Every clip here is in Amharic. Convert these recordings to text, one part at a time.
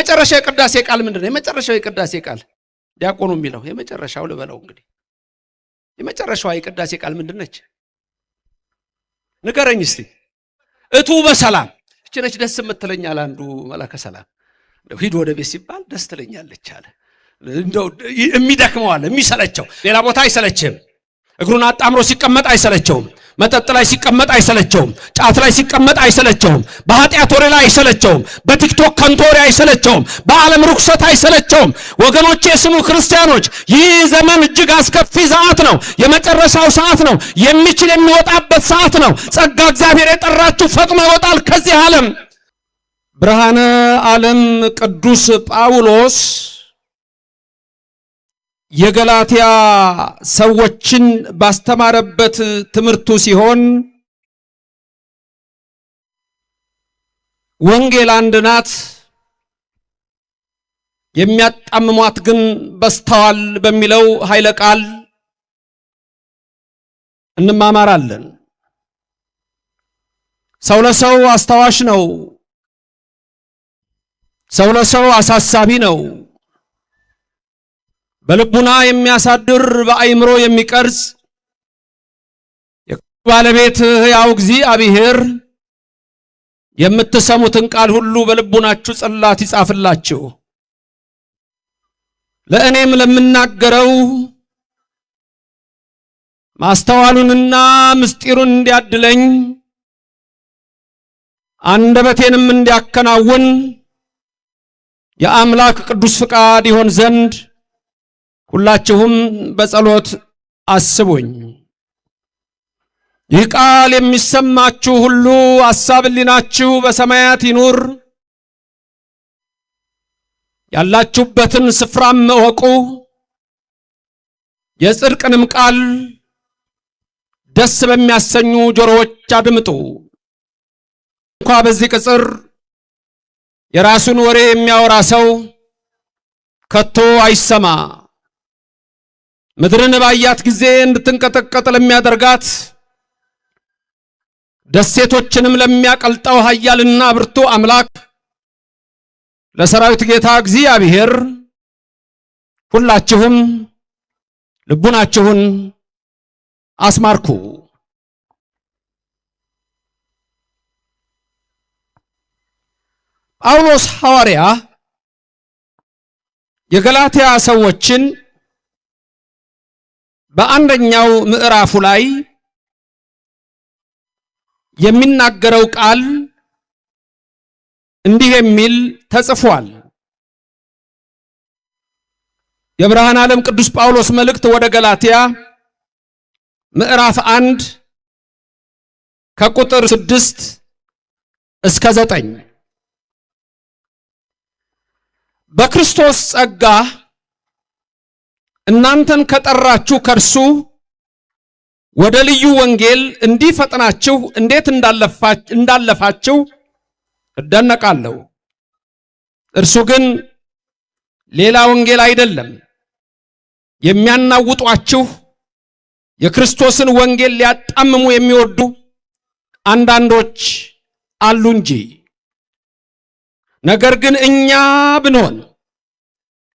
የመጨረሻው የቅዳሴ ቃል ምንድነው? የመጨረሻው የቅዳሴ ቃል ዲያቆኑ የሚለው የመጨረሻው ልበለው እንግዲህ የመጨረሻው የቅዳሴ ቃል ምንድነች? ንገረኝ እስቲ። እቱ በሰላም እቺ ነች ደስ የምትለኛል። አንዱ መላከ ሰላም ሂድ ወደ ቤት ሲባል ደስ ትለኛለች አለ። እንደው የሚደክመዋል የሚሰለቸው ሌላ ቦታ አይሰለችም። እግሩን አጣምሮ ሲቀመጥ አይሰለቸውም። መጠጥ ላይ ሲቀመጥ አይሰለቸውም። ጫት ላይ ሲቀመጥ አይሰለቸውም። በኃጢአት ወሬ ላይ አይሰለቸውም። በቲክቶክ ከንቱ ወሬ አይሰለቸውም። በዓለም ርኩሰት አይሰለቸውም። ወገኖቼ ስሙ ክርስቲያኖች፣ ይህ ዘመን እጅግ አስከፊ ሰዓት ነው። የመጨረሻው ሰዓት ነው። የሚችል የሚወጣበት ሰዓት ነው። ጸጋ እግዚአብሔር የጠራችሁ ፈጥኖ ይወጣል ከዚህ ዓለም። ብርሃነ ዓለም ቅዱስ ጳውሎስ የገላትያ ሰዎችን ባስተማረበት ትምህርቱ ሲሆን ወንጌል አንድ ናት፣ የሚያጣምሟት ግን በስተዋል በሚለው ኃይለ ቃል እንማማራለን። ሰው ለሰው አስታዋሽ ነው። ሰው ለሰው አሳሳቢ ነው። በልቡና የሚያሳድር በአይምሮ የሚቀርጽ የባለቤት ሕያው እግዚአብሔር የምትሰሙትን ቃል ሁሉ በልቡናችሁ ጽላት ይጻፍላችሁ። ለእኔም ለምናገረው ማስተዋሉንና ምስጢሩን እንዲያድለኝ አንደበቴንም እንዲያከናውን የአምላክ ቅዱስ ፍቃድ ይሆን ዘንድ ሁላችሁም በጸሎት አስቡኝ። ይህ ቃል የሚሰማችሁ ሁሉ ሐሳብ ሕሊናችሁ በሰማያት ይኑር። ያላችሁበትን ስፍራም እወቁ። የጽድቅንም ቃል ደስ በሚያሰኙ ጆሮዎች አድምጡ። እንኳ በዚህ ቅጽር የራሱን ወሬ የሚያወራ ሰው ከቶ አይሰማ። ምድርን ባያት ጊዜ እንድትንቀጠቀጥ ለሚያደርጋት ደሴቶችንም ለሚያቀልጠው ኃያልና ብርቱ አምላክ ለሰራዊት ጌታ እግዚአብሔር ሁላችሁም ልቡናችሁን አስማርኩ። ጳውሎስ ሐዋርያ የገላትያ ሰዎችን በአንደኛው ምዕራፉ ላይ የሚናገረው ቃል እንዲህ የሚል ተጽፏል። የብርሃነ ዓለም ቅዱስ ጳውሎስ መልእክት ወደ ገላትያ ምዕራፍ 1 ከቁጥር 6 እስከ 9 በክርስቶስ ጸጋ እናንተን ከጠራችሁ ከርሱ ወደ ልዩ ወንጌል እንዲፈጥናችሁ እንዴት እንዳለፋችሁ እደነቃለሁ። እርሱ ግን ሌላ ወንጌል አይደለም። የሚያናውጧችሁ የክርስቶስን ወንጌል ሊያጣምሙ የሚወዱ አንዳንዶች አሉ እንጂ። ነገር ግን እኛ ብንሆን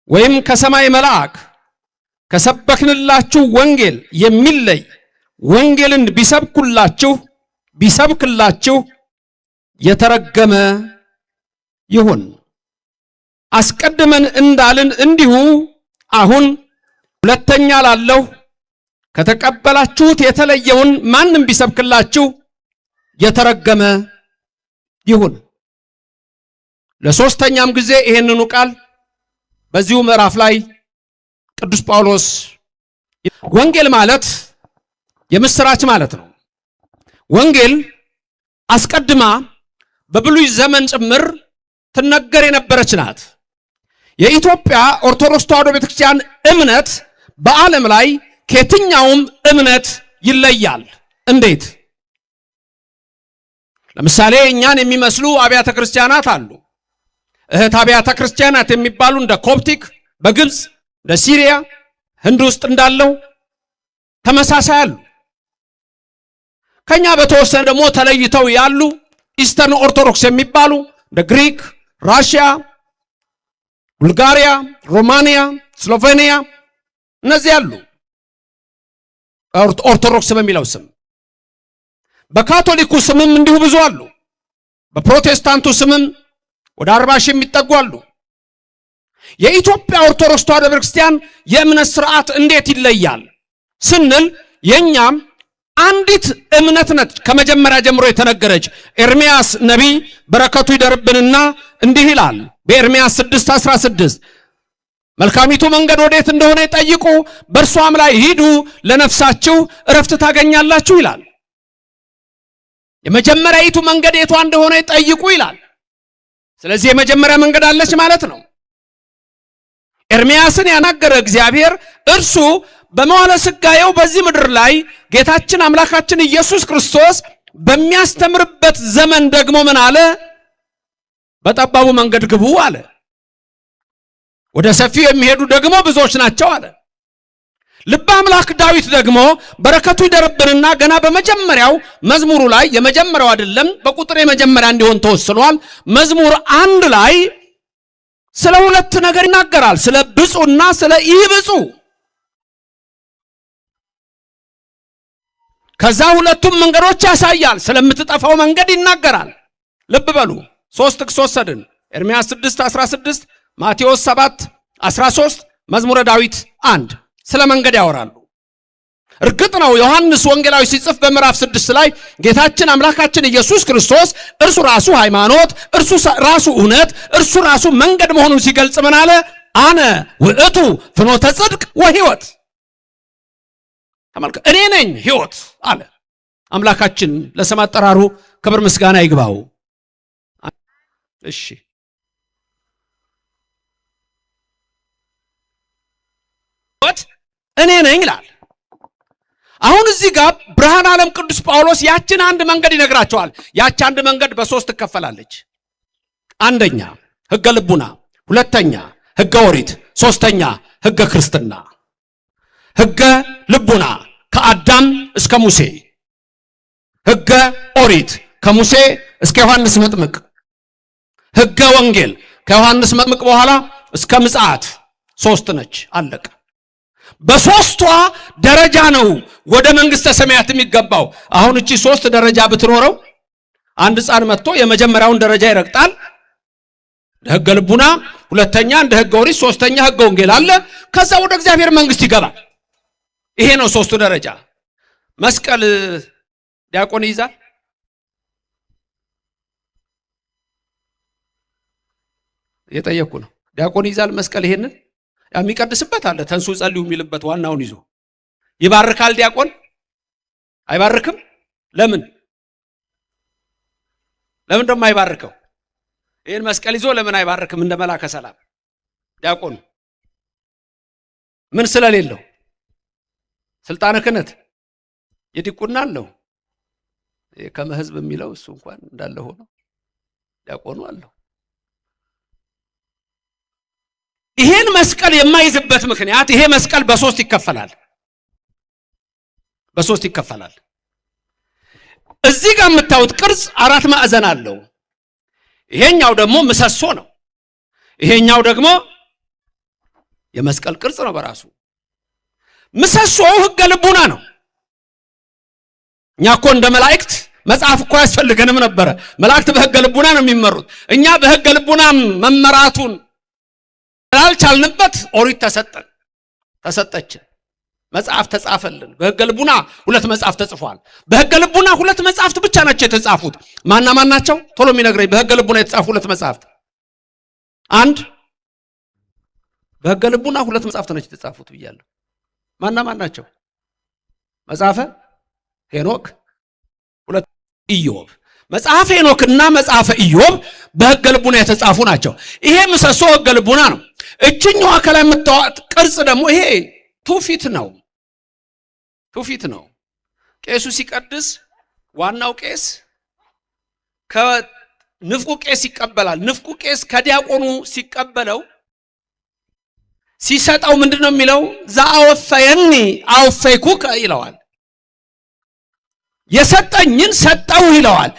ወይም ከሰማይ መልአክ ከሰበክንላችሁ ወንጌል የሚለይ ወንጌልን ቢሰብክላችሁ የተረገመ ይሁን። አስቀድመን እንዳልን እንዲሁ አሁን ሁለተኛ ላለሁ ከተቀበላችሁት የተለየውን ማንም ቢሰብክላችሁ የተረገመ ይሁን። ለሶስተኛም ጊዜ ይሄንኑ ቃል በዚሁ ምዕራፍ ላይ ቅዱስ ጳውሎስ ወንጌል ማለት የምስራች ማለት ነው። ወንጌል አስቀድማ በብሉይ ዘመን ጭምር ትነገር የነበረች ናት። የኢትዮጵያ ኦርቶዶክስ ተዋሕዶ ቤተክርስቲያን እምነት በዓለም ላይ ከየትኛውም እምነት ይለያል። እንዴት? ለምሳሌ እኛን የሚመስሉ አብያተ ክርስቲያናት አሉ። እህት አብያተ ክርስቲያናት የሚባሉ እንደ ኮፕቲክ በግብፅ እንደ ሲሪያ ህንድ ውስጥ እንዳለው ተመሳሳይ አሉ። ከኛ በተወሰነ ደግሞ ተለይተው ያሉ ኢስተርን ኦርቶዶክስ የሚባሉ እንደ ግሪክ፣ ራሽያ፣ ቡልጋሪያ፣ ሮማንያ፣ ስሎቬኒያ እነዚህ አሉ። ኦርቶዶክስ በሚለው ስም በካቶሊኩ ስምም እንዲሁ ብዙ አሉ። በፕሮቴስታንቱ ስምም ወደ 40 ሺህ የሚጠጉ አሉ። የኢትዮጵያ ኦርቶዶክስ ተዋሕዶ ቤተክርስቲያን የእምነት ስርዓት እንዴት ይለያል ስንል የኛም አንዲት እምነት ነች ከመጀመሪያ ጀምሮ የተነገረች። ኤርምያስ ነቢይ በረከቱ ይደርብንና እንዲህ ይላል በኤርምያስ 6:16 መልካሚቱ መንገድ ወዴት እንደሆነ ጠይቁ፣ በእርሷም ላይ ሂዱ፣ ለነፍሳችሁ እረፍት ታገኛላችሁ ይላል። የመጀመሪያይቱ መንገድ የቷ እንደሆነ ጠይቁ ይላል። ስለዚህ የመጀመሪያ መንገድ አለች ማለት ነው። ኤርምያስን ያናገረ እግዚአብሔር እርሱ በመዋዕለ ሥጋዌው በዚህ ምድር ላይ ጌታችን አምላካችን ኢየሱስ ክርስቶስ በሚያስተምርበት ዘመን ደግሞ ምን አለ? በጠባቡ መንገድ ግቡ አለ። ወደ ሰፊው የሚሄዱ ደግሞ ብዙዎች ናቸው አለ። ልበ አምላክ ዳዊት ደግሞ በረከቱ ይደርብንና ገና በመጀመሪያው መዝሙሩ ላይ የመጀመሪያው አይደለም በቁጥር የመጀመሪያ እንዲሆን ተወስኗል። መዝሙር 1 ላይ ስለ ሁለት ነገር ይናገራል። ስለ ብፁዕና ስለ ኢብፁዕ። ከዛ ሁለቱም መንገዶች ያሳያል። ስለምትጠፋው መንገድ ይናገራል። ልብ በሉ 3 ጥቅስ ወሰድን። ኤርምያስ 6:16፣ ማቴዎስ 7:13፣ መዝሙረ ዳዊት 1 ስለ መንገድ ያወራሉ። እርግጥ ነው ዮሐንስ ወንጌላዊ ሲጽፍ በምዕራፍ 6 ላይ ጌታችን አምላካችን ኢየሱስ ክርስቶስ እርሱ ራሱ ሃይማኖት፣ እርሱ ራሱ እውነት፣ እርሱ ራሱ መንገድ መሆኑን ሲገልጽ ምን አለ? አነ ውእቱ ፍኖተ ጽድቅ ወሕይወት። ተመልከቱ፣ እኔ ነኝ ሕይወት አለ አምላካችን። ለስም አጠራሩ ክብር ምስጋና ይግባው። እሺ እኔ ነኝ ይላል። አሁን እዚህ ጋር ብርሃነ ዓለም ቅዱስ ጳውሎስ ያችን አንድ መንገድ ይነግራቸዋል። ያች አንድ መንገድ በሶስት ትከፈላለች። አንደኛ ሕገ ልቡና፣ ሁለተኛ ሕገ ኦሪት፣ ሶስተኛ ሕገ ክርስትና። ሕገ ልቡና ከአዳም እስከ ሙሴ፣ ሕገ ኦሪት ከሙሴ እስከ ዮሐንስ መጥምቅ፣ ሕገ ወንጌል ከዮሐንስ መጥምቅ በኋላ እስከ ምጽአት ሶስት ነች። አለቀ። በሶስቷ ደረጃ ነው ወደ መንግስተ ሰማያት የሚገባው። አሁን እቺ 3 ደረጃ ብትኖረው አንድ ሕፃን መጥቶ የመጀመሪያውን ደረጃ ይረግጣል። ሕገ ልቡና፣ ሁለተኛ እንደ ሕገ ኦሪት፣ ሶስተኛ ሕገ ወንጌል አለ። ከዛ ወደ እግዚአብሔር መንግስት ይገባል። ይሄ ነው 3ቱ ደረጃ። መስቀል ዲያቆን ይይዛል? እየጠየቅኩ ነው። ዲያቆን ይይዛል መስቀል? ይሄንን የሚቀድስበት አለ። ተንሱ ጸልዩ የሚልበት ዋናውን ይዞ ይባርካል። ዲያቆን አይባርክም? ለምን ደግሞ አይባርከው? ይሄን መስቀል ይዞ ለምን አይባርክም? እንደ መላከ ሰላም ዲያቆኑ ምን ስለሌለው? ስልጣነ ክህነት የዲቁና አለው። ከመህዝብ የሚለው እሱ እንኳን እንዳለ ሆኖ ዲያቆኑ አለው። ይሄን መስቀል የማይዝበት ምክንያት ይሄ መስቀል በሶስት ይከፈላል። እዚህ ጋር የምታዩት ቅርጽ 4 ማዕዘን አለው። ይሄኛው ደግሞ ምሰሶ ነው። ይሄኛው ደግሞ የመስቀል ቅርጽ ነው በራሱ። ምሰሶው ሕገ ልቡና ነው። እኛ እኮ እንደ መላእክት መጽሐፍ እኮ ያስፈልገንም ነበረ። መላእክት በሕገ ልቡና ነው የሚመሩት። እኛ በሕገ ልቡና መመራቱን ያልቻልንበት ኦሪት ተሰጠችን። መጽሐፍ ተጻፈልን። በሕገ ልቡና 2 መጽሐፍ ተጽፏል። በሕገ ልቡና 2 መጽሐፍት ብቻ ናቸው የተጻፉት። ማን ናቸው? ቶሎ የሚነግረኝ። በሕገ ልቡና የተጻፉ 2 መጽሐፍት። አንድ በሕገ ልቡና 2 መጽሐፍት ናቸው የተጻፉት ብያለሁ። ማን ናቸው? መጽሐፈ ሄኖክ፣ 2 ኢዮብ። መጽሐፈ ሄኖክና መጽሐፈ ኢዮብ በሕገ ልቡና የተጻፉ ናቸው። ይሄ ምሰሶ ሕገ ልቡና ነው። እችኛዋ ከላይ የምታዩት ቅርጽ ደግሞ ይሄ ትውፊት ነው። ቄሱ ሲቀድስ ዋናው ቄስ ከንፍቁ ቄስ ይቀበላል። ንፍቁ ቄስ ከዲያቆኑ ሲቀበለው ሲሰጠው ምንድነው የሚለው? ዘአወፈየኒ አወፈይኩከ ይለዋል። የሰጠኝን ሰጠው ይለዋል።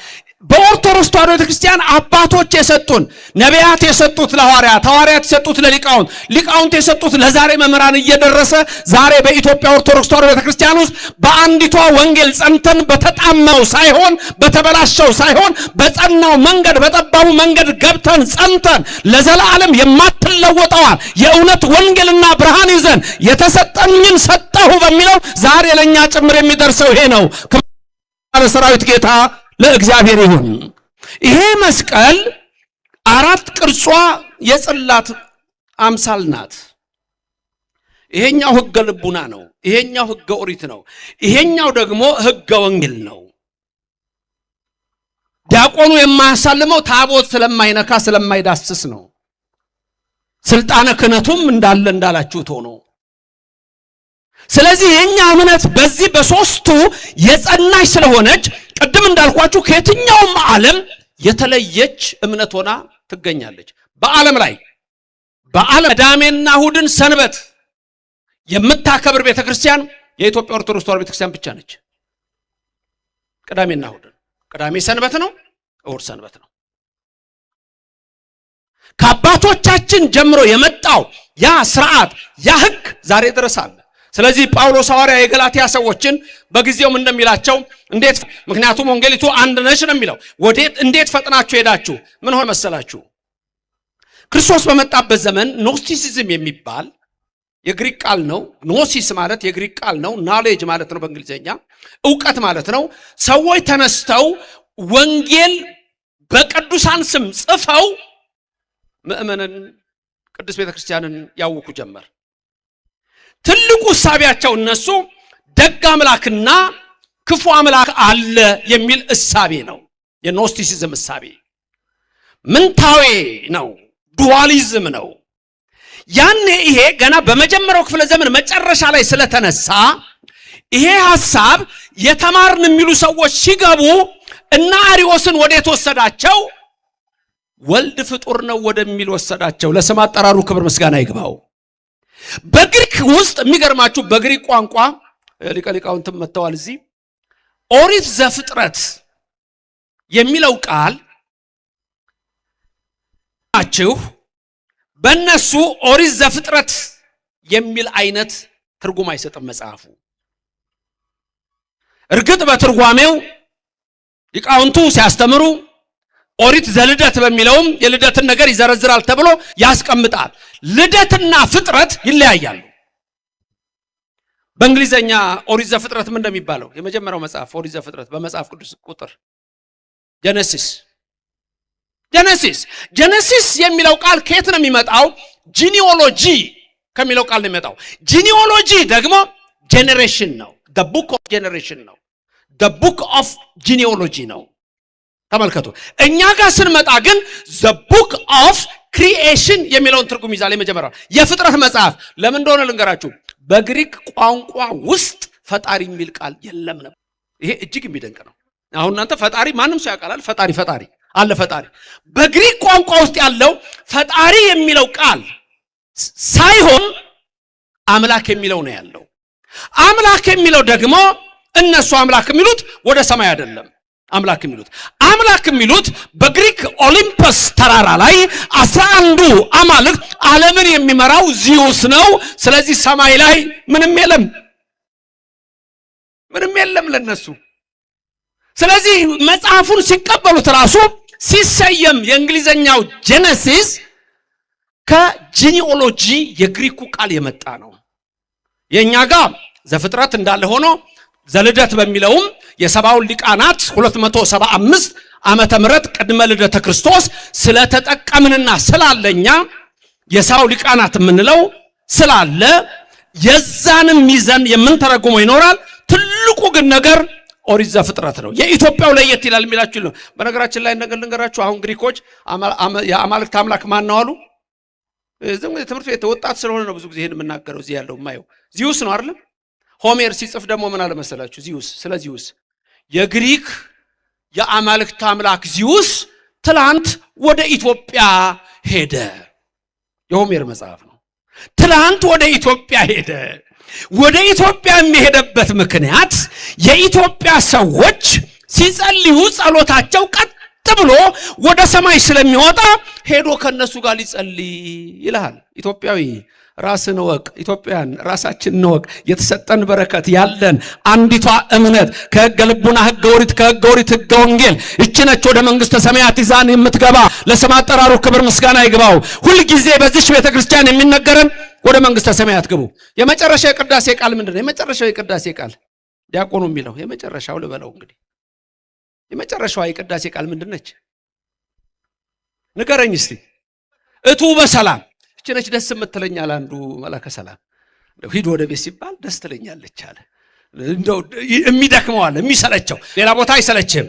በኦርቶዶክስ ተዋሕዶ ቤተክርስቲያን አባቶች የሰጡን ነቢያት የሰጡት ለሐዋርያት፣ ሐዋርያት የሰጡት ለሊቃውንት፣ ሊቃውንት የሰጡት ለዛሬ መምህራን እየደረሰ ዛሬ በኢትዮጵያ ኦርቶዶክስ ተዋሕዶ ቤተክርስቲያን ውስጥ በአንዲቷ ወንጌል ጸንተን በተጣማው ሳይሆን በተበላሸው ሳይሆን በጸናው መንገድ በጠባቡ መንገድ ገብተን ጸንተን ለዘላለም የማትለወጠዋል የእውነት ወንጌልና ብርሃን ይዘን የተሰጠኝን ሰጠሁ በሚለው ዛሬ ለኛ ጭምር የሚደርሰው ይሄ ነው። ሰራዊት ጌታ ለእግዚአብሔር ይሁን። ይሄ መስቀል አራት ቅርጿ የጽላት አምሳል ናት። ይሄኛው ሕገ ልቡና ነው። ይሄኛው ሕገ ኦሪት ነው። ይሄኛው ደግሞ ሕገ ወንጌል ነው። ዲያቆኑ የማያሳልመው ታቦት ስለማይነካ ስለማይዳስስ ነው። ስልጣነ ክህነቱም እንዳላችሁት ሆኖ ስለዚህ የኛ እምነት በዚህ በሶስቱ የጸናች ስለሆነች ቅድም እንዳልኳችሁ ከየትኛውም ዓለም የተለየች እምነት ሆና ትገኛለች። በዓለም ላይ ቅዳሜና እሑድን ሰንበት የምታከብር ቤተክርስቲያን የኢትዮጵያ ኦርቶዶክስ ተዋሕዶ ቤተክርስቲያን ብቻ ነች። ቅዳሜና እሑድን፣ ቅዳሜ ሰንበት ነው፣ እሑድ ሰንበት ነው። ከአባቶቻችን ጀምሮ የመጣው ያ ስርዓት ያ ሕግ ዛሬ ድረስ አለ። ስለዚህ ጳውሎስ ሐዋርያ የገላትያ ሰዎችን በጊዜውም እንደሚላቸው እንዴት ምክንያቱም ወንጌሊቱ አንድ ነች ነው የሚለው እንዴት ፈጥናችሁ ሄዳችሁ ምን ሆነ መሰላችሁ? ክርስቶስ በመጣበት ዘመን ኖስቲሲዝም የሚባል የግሪክ ቃል ነው። ኖሲስ ማለት የግሪክ ቃል ነው። ናሌጅ ማለት ነው በእንግሊዘኛ ዕውቀት ማለት ነው። ሰዎች ተነስተው ወንጌል በቅዱሳን ስም ጽፈው ምእመናንን ቅዱስ ቤተክርስቲያንን ያውኩ ጀመር። ትልቁ እሳቤያቸው እነሱ ደግ አምላክና ክፉ አምላክ አለ የሚል እሳቤ ነው። የኖስቲሲዝም እሳቤ ምንታዌ ነው፣ ዱዋሊዝም ነው። ያኔ ይሄ ገና በመጀመሪያው ክፍለ ዘመን መጨረሻ ላይ ስለተነሳ ይሄ ሐሳብ የተማርን የሚሉ ሰዎች ሲገቡ እና አሪዎስን ወዴት ወሰዳቸው? ወልድ ፍጡር ነው ወደሚል ወሰዳቸው። ለስም አጠራሩ ክብር ምስጋና ይግባው። በግሪክ ውስጥ የሚገርማችሁ በግሪክ ቋንቋ ሊቀ ሊቃውንትም መጥተዋል እዚህ ኦሪት ዘፍጥረት የሚለው ቃል ናችሁ በእነሱ ኦሪት ዘፍጥረት የሚል አይነት ትርጉም አይሰጥም መጽሐፉ። እርግጥ በትርጓሜው ሊቃውንቱ ሲያስተምሩ ኦሪት ዘልደት በሚለውም የልደትን ነገር ይዘረዝራል ተብሎ ያስቀምጣል። ልደትና ፍጥረት ይለያያሉ። በእንግሊዘኛ ኦሪት ዘፍጥረት ምን እንደሚባለው የመጀመሪያው መጽሐፍ ኦሪት ዘፍጥረት በመጽሐፍ ቅዱስ ቁጥር ጀነሲስ የሚለው ቃል ከየት ነው የሚመጣው? ጂኒኦሎጂ ከሚለው ቃል ነው የሚመጣው። ጂኒኦሎጂ ደግሞ ጄኔሬሽን ነው። the book of generation ነው። the book of genealogy ነው። ተመልከቱ። እኛ ጋር ስንመጣ ግን the book of creation የሚለውን ትርጉም ይዛል። የመጀመሪያው የፍጥረት መጽሐፍ ለምን እንደሆነ ልንገራችሁ። በግሪክ ቋንቋ ውስጥ ፈጣሪ የሚል ቃል የለም ነበር። ይሄ እጅግ የሚደንቅ ነው። አሁን እናንተ ፈጣሪ ማንም ሰው ያውቃል። ፈጣሪ አለ። ፈጣሪ በግሪክ ቋንቋ ውስጥ ያለው ፈጣሪ የሚለው ቃል ሳይሆን አምላክ የሚለው ነው ያለው። አምላክ የሚለው ደግሞ እነሱ አምላክ የሚሉት ወደ ሰማይ አይደለም። አምላክ የሚሉት በግሪክ ኦሊምፐስ ተራራ ላይ 11ዱ አማልክት ዓለምን የሚመራው ዚዩስ ነው። ስለዚህ ሰማይ ላይ ምንም የለም ለነሱ። ስለዚህ መጽሐፉን ሲቀበሉት ራሱ ሲሰየም የእንግሊዘኛው ጄኔሲስ ከጂኒኦሎጂ የግሪኩ ቃል የመጣ ነው። የኛ ጋር ዘፍጥረት እንዳለ ሆኖ ዘልደት በሚለውም የሰባውን ሊቃናት 275 ዓመተ ምህረት ቅድመ ልደተ ክርስቶስ ስለተጠቀምንና ስላለኛ የሰባው ሊቃናት የምንለው ስላለ የዛንም ይዘን የምንተረጉመው ይኖራል። ትልቁ ግን ነገር ኦሪት ዘፍጥረት ነው። የኢትዮጵያው ለየት ይላል የሚላችሁ ነው። በነገራችን ላይ ነገር ልንገራችሁ። አሁን ግሪኮች የአማልክት አምላክ ማን ነው አሉ። እዚህም ትምህርት ቤት ወጣት ስለሆነ ነው ብዙ ጊዜ ይሄን የምናገረው። እዚህ ያለው ማየው ዚዩስ ነው አይደል? ሆሜር ሲጽፍ ደግሞ ምን አለ መሰላችሁ? ዚዩስ ስለ ዚዩስ የግሪክ የአማልክት አምላክ ዚዩስ ትላንት ወደ ኢትዮጵያ ሄደ። የሆሜር መጽሐፍ ነው። ትላንት ወደ ኢትዮጵያ ሄደ። ወደ ኢትዮጵያ የሚሄደበት ምክንያት የኢትዮጵያ ሰዎች ሲጸልዩ ጸሎታቸው ቀጥ ብሎ ወደ ሰማይ ስለሚወጣ ሄዶ ከነሱ ጋር ሊጸልይ ይልሃል። ኢትዮጵያዊ ራስን ወቅ፣ ኢትዮጵያን ራሳችን እንወቅ። የተሰጠን በረከት ያለን አንዲቷ እምነት ከሕገ ልቡና ሕገ ኦሪት፣ ከሕገ ኦሪት ሕገ ወንጌል እቺ ነች ወደ መንግሥተ ሰማያት ይዛን የምትገባ። ለስም አጠራሩ ክብር ምስጋና ይግባው። ሁልጊዜ በዚች ቤተክርስቲያን የሚነገረን ወደ መንግሥተ ሰማያት ግቡ። የመጨረሻ የቅዳሴ ቃል ምንድን ነው? የመጨረሻው የቅዳሴ ቃል ዲያቆኑ የሚለው የመጨረሻው ልበለው እንግዲህ የመጨረሻዋ የቅዳሴ ቃል ምንድን ነች? ንገረኝ እስቲ። እቱ በሰላም እቺ ነች ደስ የምትለኛል። አንዱ መላከ ሰላም ሂድ ወደ ቤት ሲባል ደስ ትለኛለች አለ። እንደው የሚደክመዋል የሚሰለቸው፣ ሌላ ቦታ አይሰለችም።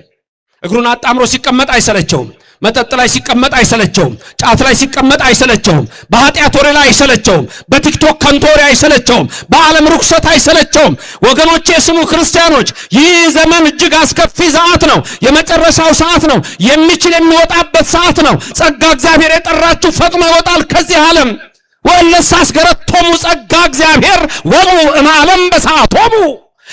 እግሩን አጣምሮ ሲቀመጥ አይሰለቸውም። መጠጥ ላይ ሲቀመጥ አይሰለቸውም። ጫት ላይ ሲቀመጥ አይሰለቸውም። በኃጢአት ወሬ ላይ አይሰለቸውም። በቲክቶክ ከንቱ ወሬ አይሰለቸውም። በዓለም ርኩሰት አይሰለቸውም። ወገኖቼ ስሙ ክርስቲያኖች፣ ይህ ዘመን እጅግ አስከፊ ሰዓት ነው። የመጨረሻው ሰዓት ነው። የሚችል የሚወጣበት ሰዓት ነው። ጸጋ እግዚአብሔር የጠራችሁ ፈጥኖ ይወጣል ከዚህ ዓለም። ወለሳ አስገረቶሙ ጸጋ እግዚአብሔር ወሙ እምዓለም በሰዓቶሙ።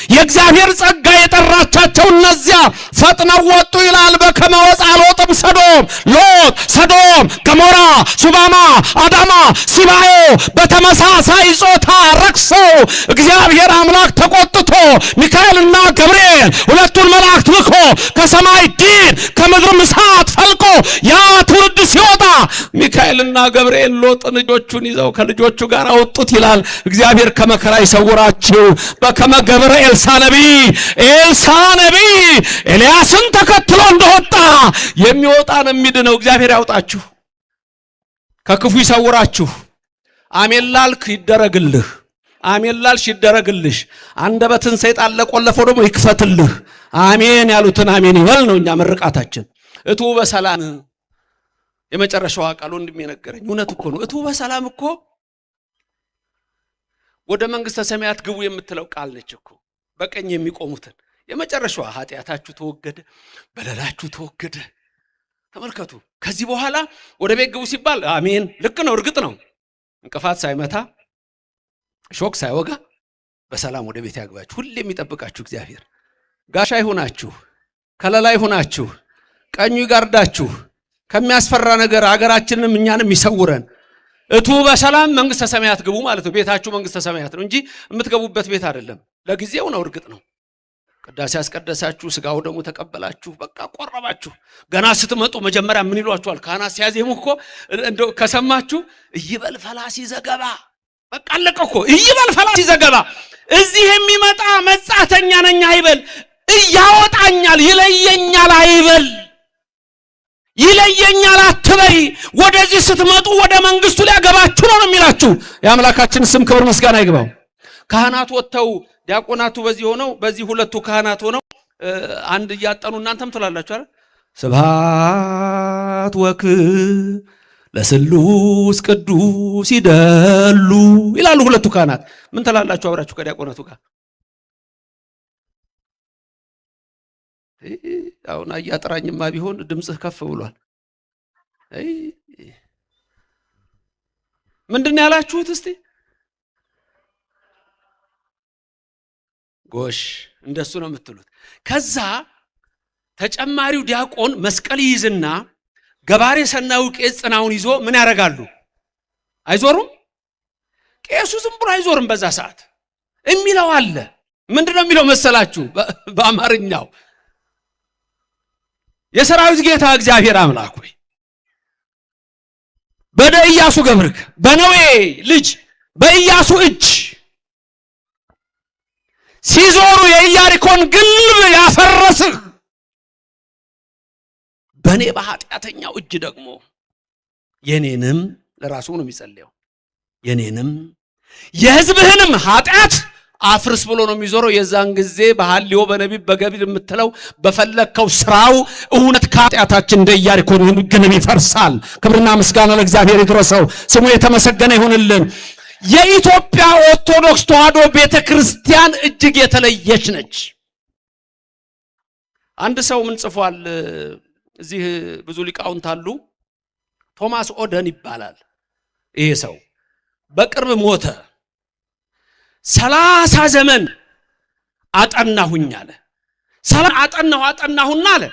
የእግዚአብሔር ጸጋ የጠራቻቸው እነዚያ ፈጥነው ወጡ ይላል። በከመ ወፅአ ሎጥም ሰዶም፣ ሎጥ፣ ሰዶም፣ ገሞራ፣ ሱባማ፣ አዳማ፣ ሲባዮ በተመሳሳይ ጾታ ረክሰው እግዚአብሔር አምላክ ተቆጥቶ ሚካኤልና ገብርኤል ሁለቱን መላእክት ልኮ ከሰማይ ዲን ከምድርም እሳት ፈልቆ ያ ትውልድ ሲወጣ ሚካኤልና ገብርኤል ሎጥን ልጆቹን ይዘው ከልጆቹ ጋር አወጡት ይላል። እግዚአብሔር ከመከራ ይሰውራችሁ። በከመ ገብርኤል ኤልሳ ነቢይ ኤልያስን ተከትሎ እንደወጣ የሚወጣ ነው የሚድነው። እግዚአብሔር ያውጣችሁ፣ ከክፉ ይሰውራችሁ። አሜን ላልክ ይደረግልህ፣ አሜን ላልሽ ይደረግልሽ። አንደበትን ሰይጣን ለቆለፈው ደግሞ ይክፈትልህ። አሜን ያሉትን አሜን ይበል ነው እኛ ምርቃታችን። እቱ በሰላም የመጨረሻው ቃል ወንድም የነገረኝ እውነት እኮ ነው። እቱ በሰላም እኮ ወደ መንግሥተ ሰማያት ግቡ የምትለው ቃል ነች እኮ። በቀኝ የሚቆሙትን የመጨረሻዋ ኃጢአታችሁ ተወገደ፣ በደላችሁ ተወገደ። ተመልከቱ። ከዚህ በኋላ ወደ ቤት ግቡ ሲባል አሜን፣ ልክ ነው፣ እርግጥ ነው። እንቅፋት ሳይመታ ሾክ ሳይወጋ በሰላም ወደ ቤት ያግባችሁ። ሁሌ የሚጠብቃችሁ እግዚአብሔር ጋሻ ይሁናችሁ፣ ከለላ ይሁናችሁ፣ ቀኙ ይጋርዳችሁ፣ ከሚያስፈራ ነገር አገራችንንም እኛንም ይሰውረን። እቱ በሰላም መንግሥተ ሰማያት ግቡ ማለት ነው። ቤታችሁ መንግሥተ ሰማያት ነው እንጂ የምትገቡበት ቤት አይደለም። ለጊዜው ነው፣ እርግጥ ነው። ቅዳሴ ያስቀደሳችሁ፣ ስጋው ደግሞ ተቀበላችሁ፣ በቃ ቆረባችሁ። ገና ስትመጡ መጀመሪያ ምን ይሏችኋል? ካህናት ሲያዜሙ እኮ እንደው ከሰማችሁ እይበል ፈላሲ ዘገባ፣ በቃ አለቀ እኮ። እይበል ፈላሲ ዘገባ። እዚህ የሚመጣ መጻተኛ ነኝ አይበል፣ እያወጣኛል ይለየኛል አይበል። ይለየኛል አትበይ። ወደዚህ ስትመጡ ወደ መንግስቱ ሊያገባችሁ ነው የሚላችሁ። የአምላካችን ስም ክብር ምስጋና ይግባው። ካህናት ወጥተው ዲያቆናቱ በዚህ ሆነው በዚህ ሁለቱ ካህናት ሆነው አንድ እያጠኑ እናንተም ትላላችሁ አይደል? ስብሐት ወክብር ለስሉስ ቅዱስ ይደሉ ይላሉ ሁለቱ ካህናት። ምን ትላላችሁ አብራችሁ ከዲያቆናቱ ጋር? አሁን አያጥራኝማ ቢሆን ድምጽህ ከፍ ብሏል። ምንድነው ያላችሁት? እስቲ ጎሽ፣ እንደሱ ነው የምትሉት። ከዛ ተጨማሪው ዲያቆን መስቀል ይይዝና ገባሬ ሰናዩ ቄስ ጽናውን ይዞ ምን ያደርጋሉ? አይዞሩም? ቄሱ ዝም ብሎ አይዞርም። በዛ ሰዓት የሚለው አለ። ምንድነው የሚለው መሰላችሁ? በአማርኛው የሰራዊት ጌታ እግዚአብሔር አምላክ ሆይ በደ ኢያሱ ገብርክ በነዌ ልጅ በኢያሱ እጅ ሲዞሩ የኢያሪኮን ግንብ ያፈረስህ በኔ በኃጢአተኛው እጅ ደግሞ የኔንም ለራሱ ነው የሚጸልየው የኔንም የሕዝብህንም ኃጢአት አፍርስ ብሎ ነው የሚዞረው። የዛን ጊዜ በሐልዮ በነቢብ በገቢር የምትለው በፈለከው ስራው እውነት ከኃጢአታችን እንደ ኢያሪኮ ግንብ ይፈርሳል። ክብርና ምስጋና ለእግዚአብሔር ይድረሰው፣ ስሙ የተመሰገነ ይሁንልን። የኢትዮጵያ ኦርቶዶክስ ተዋሕዶ ቤተክርስቲያን እጅግ የተለየች ነች። አንድ ሰው ምን ጽፏል? እዚህ ብዙ ሊቃውንት አሉ። ቶማስ ኦደን ይባላል። ይሄ ሰው በቅርብ ሞተ። 30 ዘመን አጠናሁኝ አለ። ሰላም አጠናሁና አለ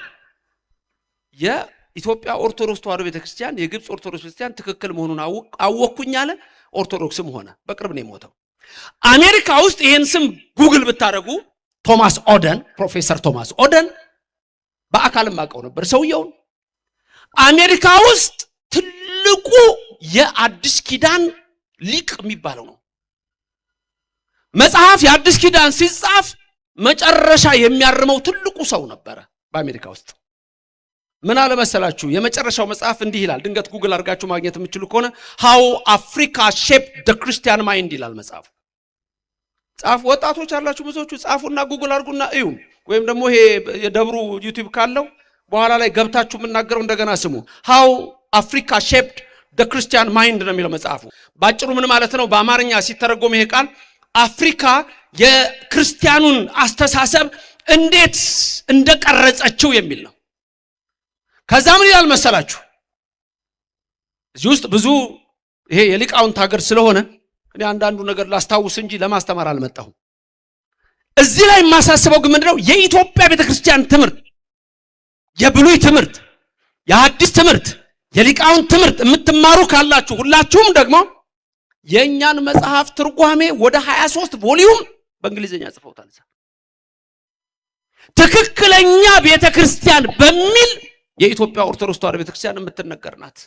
የኢትዮጵያ ኦርቶዶክስ ተዋሕዶ ቤተክርስቲያን የግብጽ ኦርቶዶክስ ቤተክርስቲያን ትክክል መሆኑን አወቅኩኝ አለ። ኦርቶዶክስም ሆነ። በቅርብ ነው የሞተው። አሜሪካ ውስጥ ይሄን ስም ጉግል ብታረጉ ቶማስ ኦደን፣ ፕሮፌሰር ቶማስ ኦደን በአካልም አውቀው ነበር ሰውየውን። አሜሪካ ውስጥ ትልቁ የአዲስ ኪዳን ሊቅ የሚባለው ነው። መጽሐፍ የአዲስ ኪዳን ሲጻፍ መጨረሻ የሚያርመው ትልቁ ሰው ነበረ በአሜሪካ ውስጥ። ምን አለ መሰላችሁ? የመጨረሻው መጽሐፍ እንዲህ ይላል። ድንገት ጉግል አድርጋችሁ ማግኘት የምትችሉ ከሆነ ሃው አፍሪካ ሼፕድ ዘ ክርስቲያን ማይንድ ይላል መጽሐፉ። ጻፉ፣ ወጣቶች አላችሁ ብዙዎቹ ጻፉና ጉግል አድርጉና እዩ። ወይም ደግሞ ይሄ የደብሩ ዩቲዩብ ካለው በኋላ ላይ ገብታችሁ የምናገረው እንደገና ስሙ። ሃው አፍሪካ ሼፕድ ዘ ክርስቲያን ማይንድ ነው የሚለው መጽሐፉ። ባጭሩ ምን ማለት ነው? በአማርኛ ሲተረጎም ይሄ ቃል አፍሪካ የክርስቲያኑን አስተሳሰብ እንዴት እንደቀረጸችው የሚል ነው። ከዛ ምን ይላል መሰላችሁ? እዚህ ውስጥ ብዙ ይሄ የሊቃውንት ሀገር ስለሆነ እኔ አንዳንዱ ነገር ላስታውስ እንጂ ለማስተማር አልመጣሁም። እዚህ ላይ የማሳስበው ግን ምንድነው? የኢትዮጵያ ቤተክርስቲያን ትምህርት፣ የብሉይ ትምህርት፣ የሐዲስ ትምህርት፣ የሊቃውንት ትምህርት የምትማሩ ካላችሁ ሁላችሁም ደግሞ የእኛን መጽሐፍ ትርጓሜ ወደ 23 ቮሊዩም በእንግሊዝኛ ጽፈውታል። ትክክለኛ ቤተክርስቲያን በሚል የኢትዮጵያ ኦርቶዶክስ ተዋሕዶ ቤተክርስቲያን የምትነገር ናት።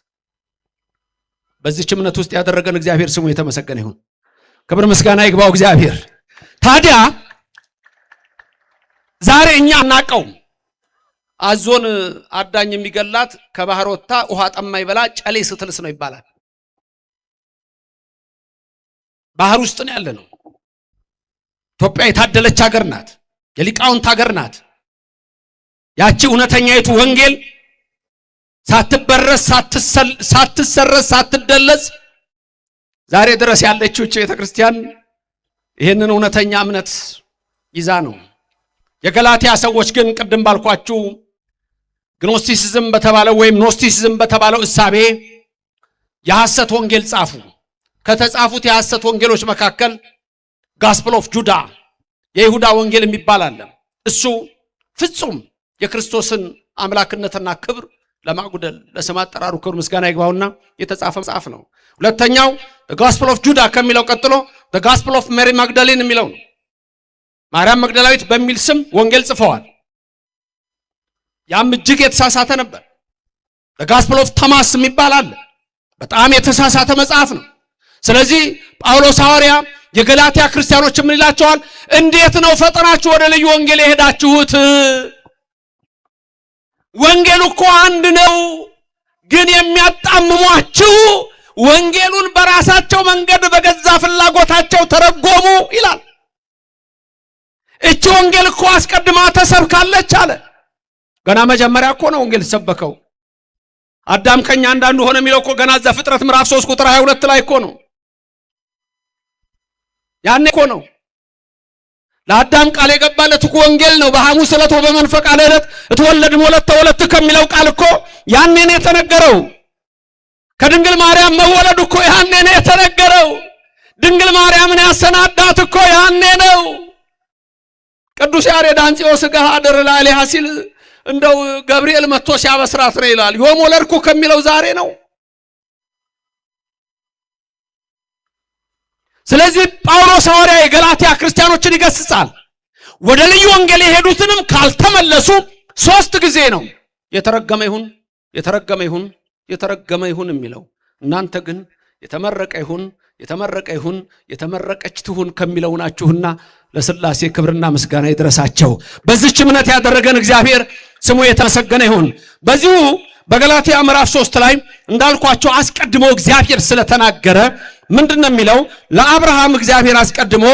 በዚህች እምነት ውስጥ ያደረገን እግዚአብሔር ስሙ የተመሰገነ ይሁን። ክብር ምስጋና ይግባው እግዚአብሔር። ታዲያ ዛሬ እኛ አናቀውም። አዞን አዳኝ የሚገላት ከባህር ወጥታ ውሃ ጠማይ በላ ጨሌ ስትልስ ነው ይባላል። ባህር ውስጥ ነው ያለነው። ኢትዮጵያ የታደለች ሀገር ናት። የሊቃውንት ሀገር ናት። ያቺ እውነተኛይቱ ወንጌል ሳትበረስ ሳትሰረስ ሳትደለጽ ዛሬ ድረስ ያለችው ቤተክርስቲያን ይህንን እውነተኛ እምነት ይዛ ነው። የገላትያ ሰዎች ግን ቅድም ባልኳችሁ ግኖስቲሲዝም በተባለው ወይም ኖስቲሲዝም በተባለው እሳቤ የሐሰት ወንጌል ጻፉ። ከተጻፉት የሐሰት ወንጌሎች መካከል ጋስፕል ኦፍ ጁዳ የይሁዳ ወንጌል የሚባል አለ። እሱ ፍጹም የክርስቶስን አምላክነትና ክብር ለማጉደል ለስም አጠራሩ ክብር ምስጋና ይግባውና የተጻፈ መጽሐፍ ነው። ሁለተኛው ጋስፕል ኦፍ ጁዳ ከሚለው ቀጥሎ ጋስፕል ኦፍ ሜሪ ማግዳሊን የሚለው ነው። ማርያም መግደላዊት በሚል ስም ወንጌል ጽፈዋል። ያም እጅግ የተሳሳተ ነበር። ጋስፕል ኦፍ ቶማስ የሚባል አለ። በጣም የተሳሳተ መጽሐፍ ነው። ስለዚህ ጳውሎስ ሐዋርያ የገላትያ ክርስቲያኖች ምን ይላቸዋል? እንዴት ነው ፈጥናችሁ ወደ ልዩ ወንጌል የሄዳችሁት? ወንጌሉ እኮ አንድ ነው፣ ግን የሚያጣምሟችሁ ወንጌሉን በራሳቸው መንገድ በገዛ ፍላጎታቸው ተረጎሙ ይላል። እቺ ወንጌል እኮ አስቀድማ ተሰብካለች አለ። ገና መጀመሪያ እኮ ነው ወንጌል ተሰበከው። አዳም ከኛ አንዳንዱ ሆነ የሚለው እኮ ገና ዘፍጥረት ምዕራፍ 3 ቁጥር 22 ላይ እኮ ነው። ያኔ እኮ ነው ለአዳም ቃል የገባለት እኮ ወንጌል ነው። በሐሙስ ዕለት ወበመንፈቅ ዕለት እትወለድ ሞለት ወለት ከሚለው ቃል እኮ ያኔ ነው የተነገረው። ከድንግል ማርያም መወለድ እኮ ያኔ ነው የተነገረው። ድንግል ማርያምን ያሰናዳት እኮ ያኔ ነው። ቅዱስ ያሬድ አንጽዮ ሥጋሃ አደረ ላዕሌሃ ሲል እንደው ገብርኤል መጥቶ ሲያበስራት ነው ይላል። ዮም ወለድኩ ከሚለው ዛሬ ነው። ስለዚህ ጳውሎስ ሐዋርያ የገላትያ ክርስቲያኖችን ይገስጻል። ወደ ልዩ ወንጌል የሄዱትንም ካልተመለሱ 3 ጊዜ ነው የተረገመ ይሁን የተረገመ ይሁን የተረገመ ይሁን የሚለው። እናንተ ግን የተመረቀ ይሁን የተመረቀ ይሁን የተመረቀች ትሁን ከሚለው ናችሁና ለሥላሴ ክብርና ምስጋና ይድረሳቸው። በዚህች እምነት ያደረገን እግዚአብሔር ስሙ የተመሰገነ ይሁን። በዚሁ በገላትያ ምዕራፍ 3 ላይ እንዳልኳቸው አስቀድሞ እግዚአብሔር ስለተናገረ ምንድነው የሚለው? ለአብርሃም እግዚአብሔር አስቀድሞ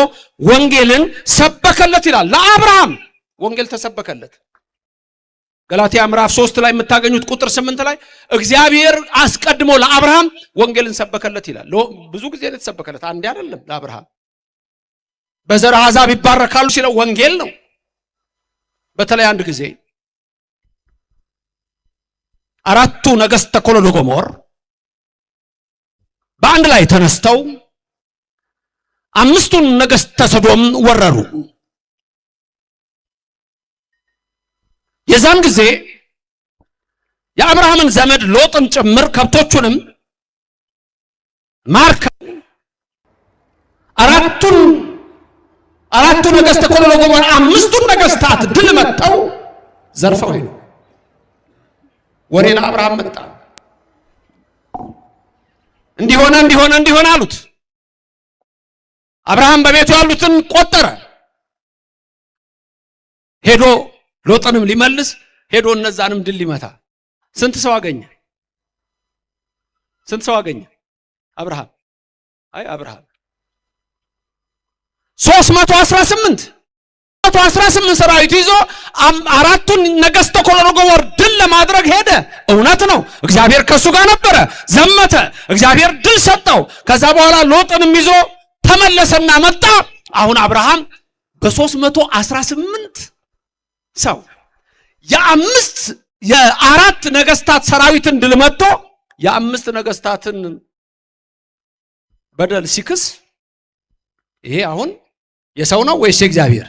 ወንጌልን ሰበከለት ይላል። ለአብርሃም ወንጌል ተሰበከለት። ገላትያ ምዕራፍ 3 ላይ የምታገኙት ቁጥር 8 ላይ እግዚአብሔር አስቀድሞ ለአብርሃም ወንጌልን ሰበከለት ይላል። ብዙ ጊዜ ነው የተሰበከለት፣ አንዴ አይደለም። ለአብርሃም በዘር አሕዛብ ይባረካሉ ሲለው ወንጌል ነው። በተለይ አንድ ጊዜ 4ቱ ነገሥተ ኮሎዶ ጎሞር በአንድ ላይ ተነስተው 5ቱን ነገሥተ ሰዶም ወረሩ። የዛን ጊዜ የአብርሃምን ዘመድ ሎጥን ጭምር ከብቶቹንም ማርከው አራቱ ነገሥተ ኮሎሎ ጎሞር አምስቱን ነገሥታት ድል መጥተው ዘርፈው ሄዱ። ወሬ ለአብርሃም መጣ። እንዲሆነ አሉት። አብርሃም በቤቱ ያሉትን ቆጠረ። ሄዶ ሎጥንም ሊመልስ ሄዶ እነዛንም ድል ሊመታ ስንት ሰው አገኘ? አብርሃም 318 ሰራዊት ይዞ አራቱን ነገሥተ ኮሎሎ ጎሞር ድል ለማድረግ ሄደ። እውነት ነው፣ እግዚአብሔር ከሱ ጋር ነበረ። ዘመተ፣ እግዚአብሔር ድል ሰጠው። ከዛ በኋላ ሎጥንም ይዞ ተመለሰና መጣ። አሁን አብርሃም በ318 ሰው የአራት ነገሥታት ሰራዊትን ድል መጥቶ የአምስት ነገሥታትን በደል ሲክስ፣ ይሄ አሁን የሰው ነው ወይስ የእግዚአብሔር?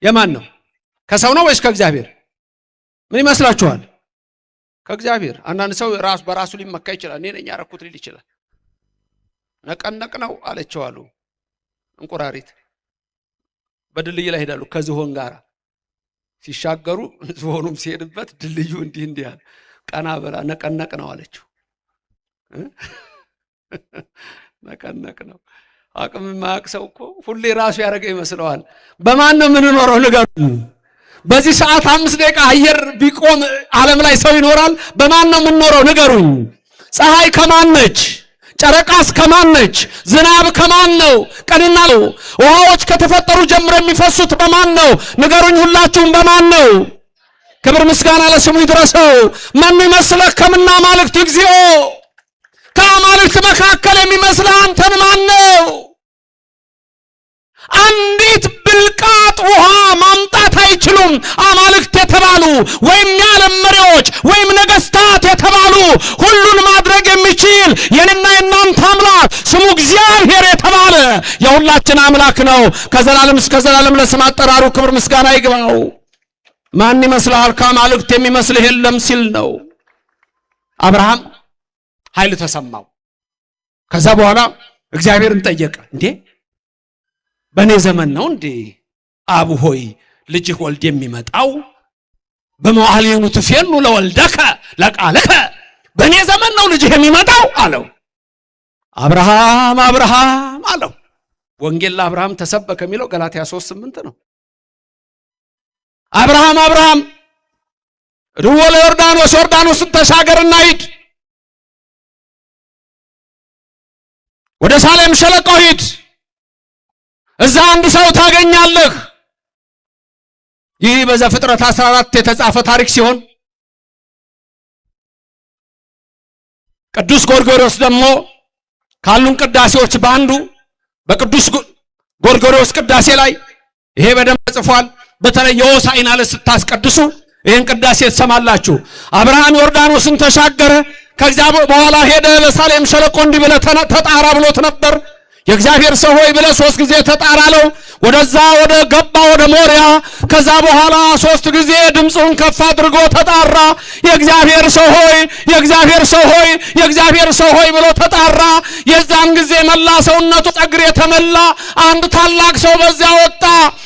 የማን ነው? ከሰው ነው ወይስ ከእግዚአብሔር? ምን ይመስላችኋል? ከእግዚአብሔር። አንዳንድ ሰው በራሱ ሊመካ ይችላል። እኔ ነኝ ያረኩት ሊል ይችላል። ነቀነቅ ነው አለችው አሉ እንቁራሪት። በድልድይ ላይ ሄዳሉ ከዝሆን ጋር ሲሻገሩ፣ ዝሆኑም ሲሄድበት ድልድዩ እንዲህ ያለ ቀና በላ ነቀነቅ ነው አለችው። ነቀነቅ ነው። አቅም የማያውቅ ሰው እኮ ሁሌ ራሱ ያደረገ ይመስለዋል። በማን ነው የምንኖረው? ንገሩ። በዚህ ሰዓት 5 ደቂቃ አየር ቢቆም ዓለም ላይ ሰው ይኖራል? በማን ነው የምንኖረው? ንገሩኝ። ፀሐይ ከማን ነች? ጨረቃስ ከማን ነች? ዝናብ ከማን ነው? ቀንና ውሃዎች ከተፈጠሩ ጀምሮ የሚፈሱት በማን ነው? ንገሩኝ ሁላችሁም፣ በማን ነው? ክብር ምስጋና ለስሙ ይድረሰው። ማን ይመስለህ ከምና አማልክት እግዚኦ? ከአማልክት መካከል የሚመስልህ አንተን ማን ነው? አንዲት ብልቃጥ ውሃ ማምጣት አይችሉም አማልክት የተባሉ ወይም የዓለም መሪዎች ወይም ነገሥታት የተባሉ። ሁሉን ማድረግ የሚችል የኔና የናንተ አምላክ ስሙ እግዚአብሔር የተባለ የሁላችን አምላክ ነው። ከዘላለም እስከ ዘላለም ለስም አጠራሩ ክብር ምስጋና ይግባው። ማን ይመስልሃል? ከአማልክት የሚመስልህ የለም ሲል ነው። አብርሃም ኃይል ተሰማው። ከዛ በኋላ እግዚአብሔርን ጠየቀ። እንዴ በእኔ ዘመን ነው እንዴ አብ ሆይ ልጅህ ወልድ የሚመጣው? በመዋዕሊኑ ትፌኑ ለወልደከ ለቃለከ፣ በእኔ ዘመን ነው ልጅህ የሚመጣው አለው። አብርሃም አለው። ወንጌል ለአብርሃም ተሰበከ የሚለው ገላትያ 3:8 ነው። አብርሃም ርወ ዮርዳኖስን ተሻገርና ሂድ፣ ወደ ሳሌም ሸለቆ ሂድ፣ እዛ አንድ ሰው ታገኛለህ። ይህ በዘፍጥረት 14 የተጻፈ ታሪክ ሲሆን ቅዱስ ጎርጎርዮስ ደግሞ ካሉን ቅዳሴዎች በአንዱ በቅዱስ ጎርጎርዮስ ቅዳሴ ላይ ይሄ በደንብ ተጽፏል። በተለይ የሆሳዕና ዕለት ስታስቀድሱ ይህን ቅዳሴ ትሰማላችሁ። አብርሃም ዮርዳኖስን ተሻገረ። ከዚያ በኋላ ሄደ በሳሌም ሸለቆ እንዲህ ብለህ ተጣራ ብሎት ነበር። የእግዚአብሔር ሰው ሆይ ብለህ 3 ጊዜ ተጣራ አለው። ወደዛ ወደ ሞሪያ። ከዛ በኋላ 3 ጊዜ ድምፁን ከፍ አድርጎ ተጣራ። የእግዚአብሔር ሰው ሆይ፣ የእግዚአብሔር ሰው ሆይ፣ የእግዚአብሔር ሰው ሆይ ብሎ ተጣራ። የዛን ጊዜ መላ ሰውነቱ ጠግር የተመላ አንድ ታላቅ ሰው በዚያ ወጣ።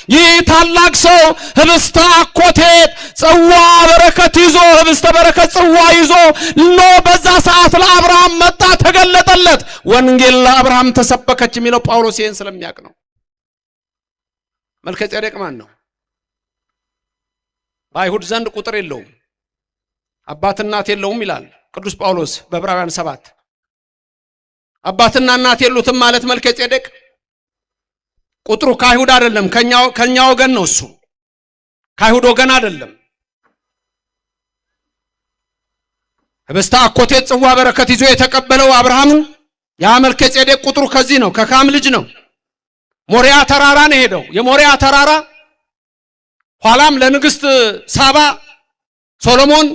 ይህ ታላቅ ሰው ህብስተ አኮቴት ጽዋ በረከት ይዞ ህብስተ በረከት ጽዋ ይዞ በዛ ሰዓት ለአብርሃም መጣ፣ ተገለጠለት። ወንጌል ለአብርሃም ተሰበከች የሚለው ጳውሎስ ይህን ስለሚያውቅ ነው። መልከ ጼዴቅ ማን ነው? በአይሁድ ዘንድ ቁጥር የለውም፣ አባትና እናት የለውም ይላል ቅዱስ ጳውሎስ በዕብራውያን 7። አባትና እናት የሉትም ማለት መልከ ጼዴቅ ቁጥሩ ከአይሁድ አይደለም፣ ከኛ ወገን ነው። እሱ ከአይሁድ ወገን አይደለም። ህብስተ አኮቴት ጽዋ በረከት ይዞ የተቀበለው አብርሃምን ያ መልከ ጼዴቅ ቁጥሩ ከዚህ ነው፣ ከካም ልጅ ነው። ሞሪያ ተራራ ነው ሄደው። የሞሪያ ተራራ ኋላም ለንግስት ሳባ ሶሎሞን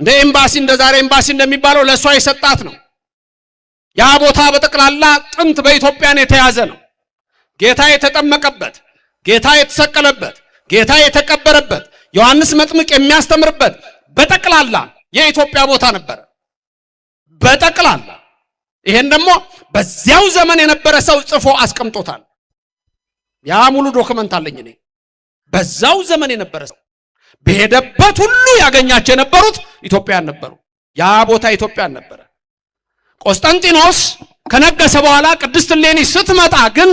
እንደ ኤምባሲ እንደ ዛሬ ኤምባሲ እንደሚባለው ለሷ የሰጣት ነው። ያ ቦታ በጠቅላላ ጥንት በኢትዮጵያን የተያዘ ነው። ጌታ የተጠመቀበት፣ ጌታ የተሰቀለበት፣ ጌታ የተቀበረበት፣ ዮሐንስ መጥምቅ የሚያስተምርበት በጠቅላላ የኢትዮጵያ ቦታ ነበር። በጠቅላላ ይሄን ደግሞ በዚያው ዘመን የነበረ ሰው ጽፎ አስቀምጦታል። ያ ሙሉ ዶክመንት አለኝ እኔ። በዛው ዘመን የነበረ ሰው በሄደበት ሁሉ ያገኛቸው የነበሩት ኢትዮጵያን ነበሩ። ያ ቦታ ኢትዮጵያን ነበረ። ቆስጠንጢኖስ ከነገሰ በኋላ ቅድስት እሌኒ ስትመጣ ግን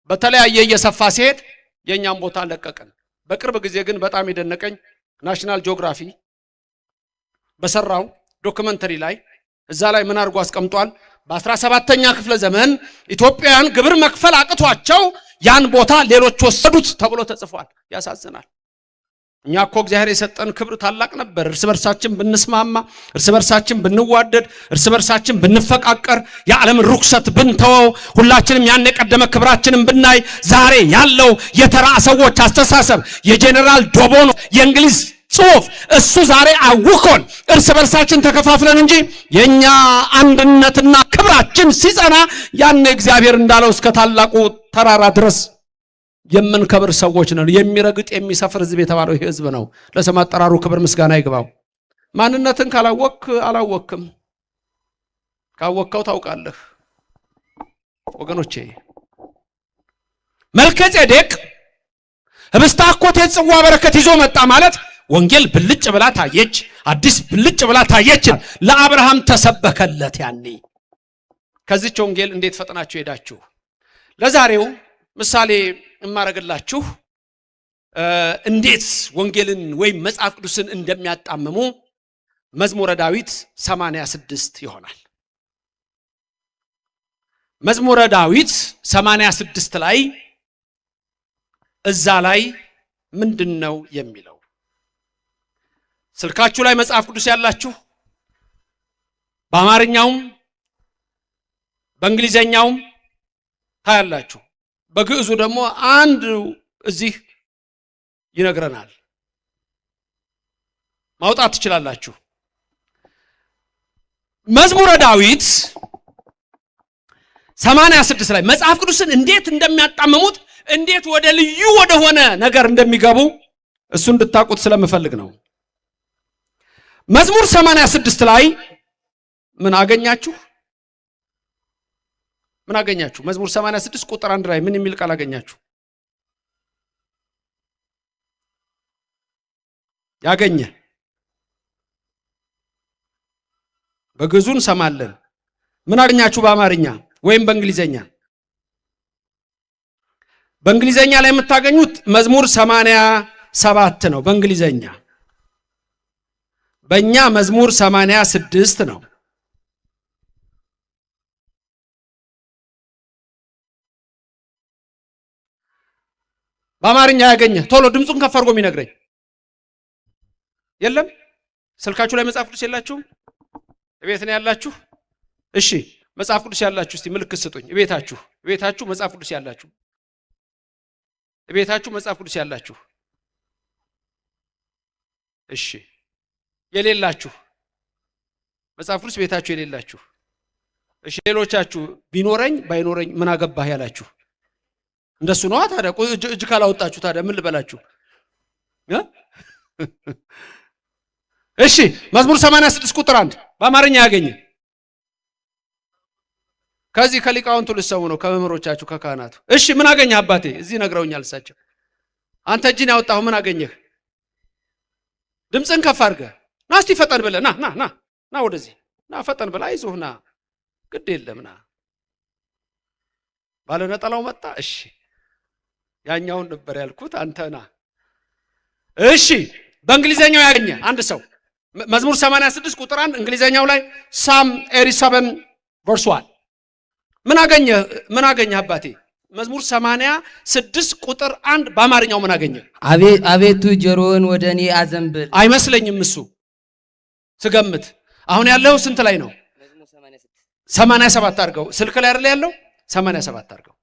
በተለያየ እየሰፋ ሲሄድ የኛም ቦታ ለቀቀን። በቅርብ ጊዜ ግን በጣም የደነቀኝ ናሽናል ጂኦግራፊ በሰራው ዶክመንተሪ ላይ እዛ ላይ ምን አድርጎ አስቀምጧል? በ17ኛ ክፍለ ዘመን ኢትዮጵያውያን ግብር መክፈል አቅቷቸው ያን ቦታ ሌሎች ወሰዱት ተብሎ ተጽፏል። ያሳዝናል። እኛ እኮ እግዚአብሔር የሰጠን ክብር ታላቅ ነበር። እርስ በርሳችን ብንስማማ፣ እርስ በርሳችን ብንዋደድ፣ እርስ በርሳችን ብንፈቃቀር፣ የዓለምን ርኩሰት ብንተወው፣ ሁላችንም ያን የቀደመ ክብራችንን ብናይ፣ ዛሬ ያለው የተራ ሰዎች አስተሳሰብ የጄኔራል ዶቦኖ የእንግሊዝ ጽሑፍ እሱ ዛሬ አውኮን እርስ በርሳችን ተከፋፍለን እንጂ የኛ አንድነትና ክብራችን ሲጸና ያን እግዚአብሔር እንዳለው እስከ ታላቁ ተራራ ድረስ የምንከብር ሰዎች ነን። የሚረግጥ የሚሰፍር ሕዝብ የተባለው ይሄ ሕዝብ ነው። ለስም አጠራሩ ክብር ምስጋና ይግባው። ማንነትን ካላወቅ አላወቅም፣ ካወቅከው ታውቃለህ። ወገኖቼ መልከጼዴቅ ህብስተ አኮቴት ጽዋ በረከት ይዞ መጣ ማለት ወንጌል ብልጭ ብላ ታየች፣ አዲስ ብልጭ ብላ ታየች። ለአብርሃም ተሰበከለት። ያኔ ከዚች ወንጌል እንዴት ፈጥናችሁ ሄዳችሁ? ለዛሬው ምሳሌ እማረግላችሁ እንዴት ወንጌልን ወይም መጽሐፍ ቅዱስን እንደሚያጣምሙ መዝሙረ ዳዊት 86 ይሆናል። መዝሙረ ዳዊት 86 ላይ እዛ ላይ ምንድነው የሚለው? ስልካችሁ ላይ መጽሐፍ ቅዱስ ያላችሁ በአማርኛውም በእንግሊዘኛውም ታያላችሁ። በግዕዙ ደግሞ አንድ እዚህ ይነግረናል። ማውጣት ትችላላችሁ። መዝሙረ ዳዊት 86 ላይ መጽሐፍ ቅዱስን እንዴት እንደሚያጣምሙት፣ እንዴት ወደ ልዩ ወደሆነ ነገር እንደሚገቡ እሱ እንድታውቁት ስለምፈልግ ነው። መዝሙር 86 ላይ ምን አገኛችሁ? ምን አገኛችሁ? መዝሙር 86 ቁጥር 1 ላይ ምን የሚል ቃል አገኛችሁ? ያገኘ በግዕዙ እንሰማለን። ምን አገኛችሁ? በአማርኛ ወይም በእንግሊዘኛ? በእንግሊዘኛ ላይ የምታገኙት መዝሙር 87 ነው በእንግሊዘኛ። በእኛ መዝሙር 86 ነው። በአማርኛ ያገኘ ቶሎ ድምፁን ከፍ አድርጎ የሚነግረኝ የለም? ስልካችሁ ላይ መጽሐፍ ቅዱስ የላችሁም? እቤት ነው ያላችሁ? እሺ መጽሐፍ ቅዱስ ያላችሁ እስቲ ምልክት ስጡኝ። እቤታችሁ መጽሐፍ ቅዱስ ያላችሁ፣ እቤታችሁ መጽሐፍ ቅዱስ ያላችሁ። እሺ የሌላችሁ መጽሐፍ ቅዱስ ቤታችሁ የሌላችሁ፣ እሺ ሌሎቻችሁ ቢኖረኝ ባይኖረኝ ምን አገባህ ያላችሁ እንደሱ ነው። ታዲያ እጅ ካላወጣችሁ ታዲያ ምን ልበላችሁ? እሺ መዝሙር 86 ቁጥር 1 በአማርኛ ያገኘ ከዚህ ከሊቃውንቱ ልሰው ነው ከመምህሮቻችሁ ከካህናቱ። እሺ ምን አገኘህ አባቴ? እዚህ ነግረውኛል እሳቸው። አንተ እጅን ያወጣሁ ምን አገኘህ? ድምፅን ከፍ አድርገህ ና እስቲ ፈጠን ብለህ ና ወደዚህ ና ፈጠን ብለህ አይዞህ ና ግድ የለም ና። ባለ ነጠላው መጣ። እሺ ያኛውን ነበር ያልኩት አንተ ና። እሺ በእንግሊዘኛው ያገኘ አንድ ሰው መዝሙር 86 ቁጥር 1 እንግሊዘኛው ላይ ሳም 87 ቨርስ 1 ምን አገኘህ አባቴ? መዝሙር 86 ቁጥር 1 በአማርኛው ምን አገኘህ? አቤቱ ጆሮውን ወደ እኔ አዘንብል። አይመስለኝም እሱ ስገምት። አሁን ያለው ስንት ላይ ነው? 87 አድርገው። ስልክ ላይ አይደል ያለው? 87 አድርገው።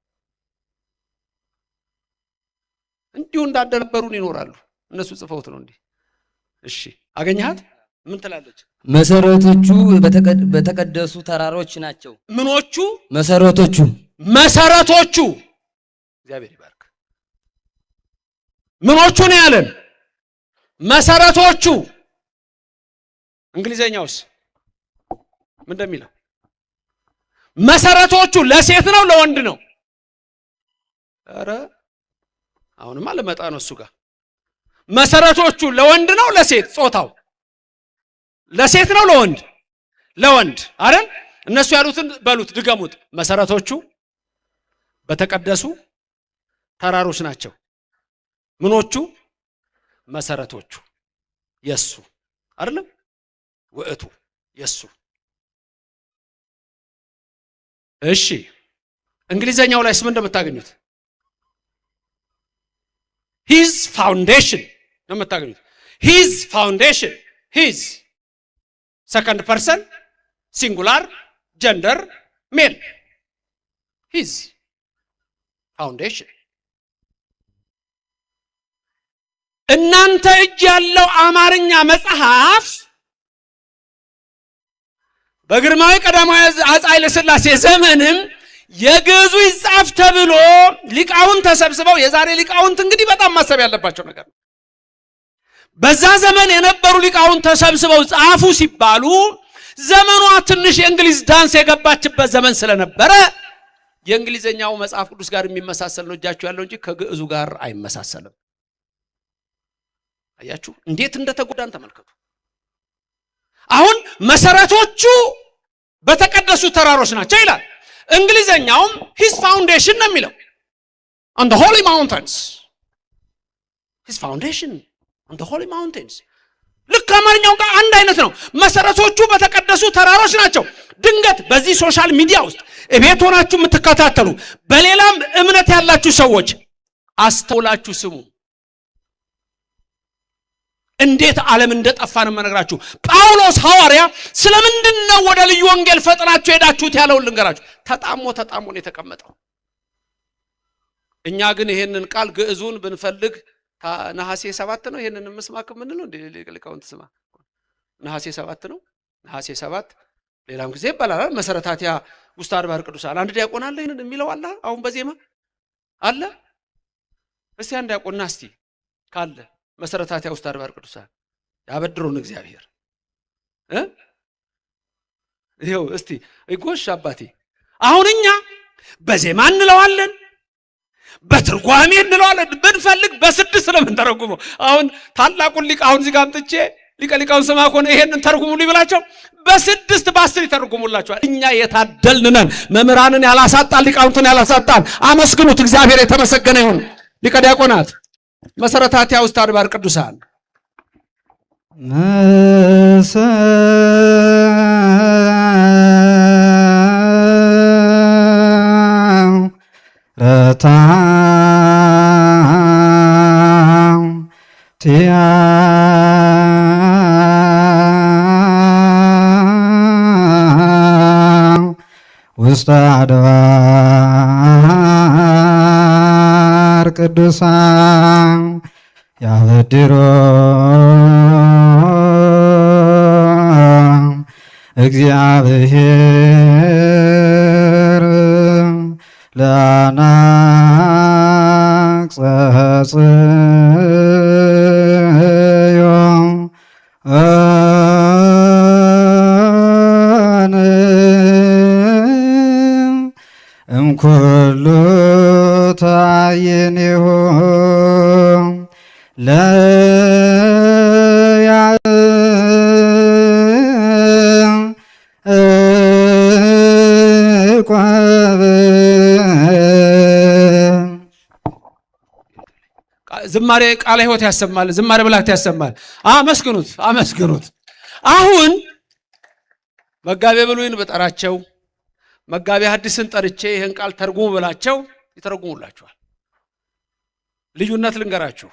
እንዲሁ እንዳደነበሩን ይኖራሉ። እነሱ ጽፈውት ነው እንዲህ። እሺ አገኘሃት? ምን ትላለች? መሰረቶቹ በተቀደሱ ተራሮች ናቸው። ምኖቹ? መሰረቶቹ እግዚአብሔር ይባርክ። ምኖቹ ነው ያለን? መሰረቶቹ እንግሊዘኛውስ ምን እንደሚለው መሰረቶቹ ለሴት ነው ለወንድ ነው? ኧረ አሁንማ ልመጣ ነው እሱ ጋር። መሰረቶቹ ለወንድ ነው ለሴት? ጾታው ለሴት ነው ለወንድ? ለወንድ አይደል? እነሱ ያሉትን በሉት ድገሙት። መሰረቶቹ በተቀደሱ ተራሮች ናቸው። ምኖቹ? መሰረቶቹ የሱ አይደለም? ውእቱ የሱ። እሺ እንግሊዘኛው ላይስ ምን እንደምታገኙት? ሂዝ ፋውንዴሽን ነው የምታገኙት። ሂዝ ፋውንዴሽን። ሂዝ ሰከንድ ፐርሰን ሲንጉላር ጀንደር ሜል። ሂዝ ፋውንዴሽን። እናንተ እጅ ያለው አማርኛ መጽሐፍ በግርማዊ ቀዳማዊ አፄ ኃይለ ሥላሴ ዘመንም የግዕዙ ይጻፍ ተብሎ ሊቃውንት ተሰብስበው፣ የዛሬ ሊቃውንት እንግዲህ በጣም ማሰብ ያለባቸው ነገር ነው። በዛ ዘመን የነበሩ ሊቃውንት ተሰብስበው ጻፉ ሲባሉ ዘመኗ ትንሽ የእንግሊዝ ዳንስ የገባችበት ዘመን ስለነበረ የእንግሊዘኛው መጽሐፍ ቅዱስ ጋር የሚመሳሰል ነው እጃችሁ ያለው እንጂ ከግዕዙ ጋር አይመሳሰልም። አያችሁ እንዴት እንደተጎዳን ተመልከቱ። አሁን መሰረቶቹ በተቀደሱ ተራሮች ናቸው ይላል። እንግሊዘኛውም his foundation ነው የሚለው on the holy mountains። his foundation on the holy mountains ልክ አማርኛው ጋር አንድ አይነት ነው። መሰረቶቹ በተቀደሱ ተራሮች ናቸው። ድንገት በዚህ ሶሻል ሚዲያ ውስጥ እቤት ሆናችሁ የምትከታተሉ በሌላም እምነት ያላችሁ ሰዎች አስተውላችሁ ስሙ። እንዴት ዓለም እንደጠፋ ነው የምነግራችሁ። ጳውሎስ ሐዋርያ ስለምንድን ነው ወደ ልዩ ወንጌል ፈጥናችሁ ሄዳችሁት ያለውን ልንገራችሁ። ተጣሞ ነው የተቀመጠው። እኛ ግን ይሄንን ቃል ግዕዙን ብንፈልግ ነሐሴ 7 ነው። ይሄንን መስማክ ምን ነው እንደ ሊቃውንት ስማ ነሐሴ 7 ነው። ነሐሴ 7 ሌላም ጊዜ ይባላል። መሰረታቲያ ውስተ አድባር ቅዱሳን አንድ ዲያቆን አለ ይሄንን የሚለው አለ። አሁን በዜማ አለ። እስቲ አንድ ዲያቆንና እስቲ ካለ መሰረታቲያ ውስተ አድባር ቅዱሳን ያበድሩን እግዚአብሔር ይሄው እስቲ ጎሽ አባቴ። አሁን እኛ በዜማ እንለዋለን፣ በትርጓሜ እንለዋለን። ብንፈልግ በስድስት ስለምን ተረጉመው አሁን ታላቁን ሊቅ አሁን እዚህ ጋር አምጥቼ ሊቀ ሊቃውን ስማ ኮነ ይሄንን ተርጉሙ ሊብላቸው በስድስት በአስር ይተርጉሙላቸዋል። እኛ የታደልን ነን። መምህራንን ያላሳጣን ሊቃውንትን ያላሳጣን አመስግኑት። እግዚአብሔር የተመሰገነ ይሁን። ሊቀ ዲያቆናት መሰረታቲያ ውስተ አድባር ቅዱሳን መሰረታቲያ ውስተ አድባር ቅዱሳን ያበድሮ እግዚአብሔር ለአናቅጸጽዮ እምኩሉ ታየኔሁ ዝማሬ ቃለ ሕይወት ያሰማል። ዝማሬ ብላክት ያሰማል። አመስግኑት፣ አመስግኑት። አሁን መጋቤ ብሉይን በጠራቸው መጋቤ ሐዲስን ጠርቼ ይሄን ቃል ተርጉሙ ብላቸው ይተረጉሙላችኋል። ልዩነት ልንገራችሁ።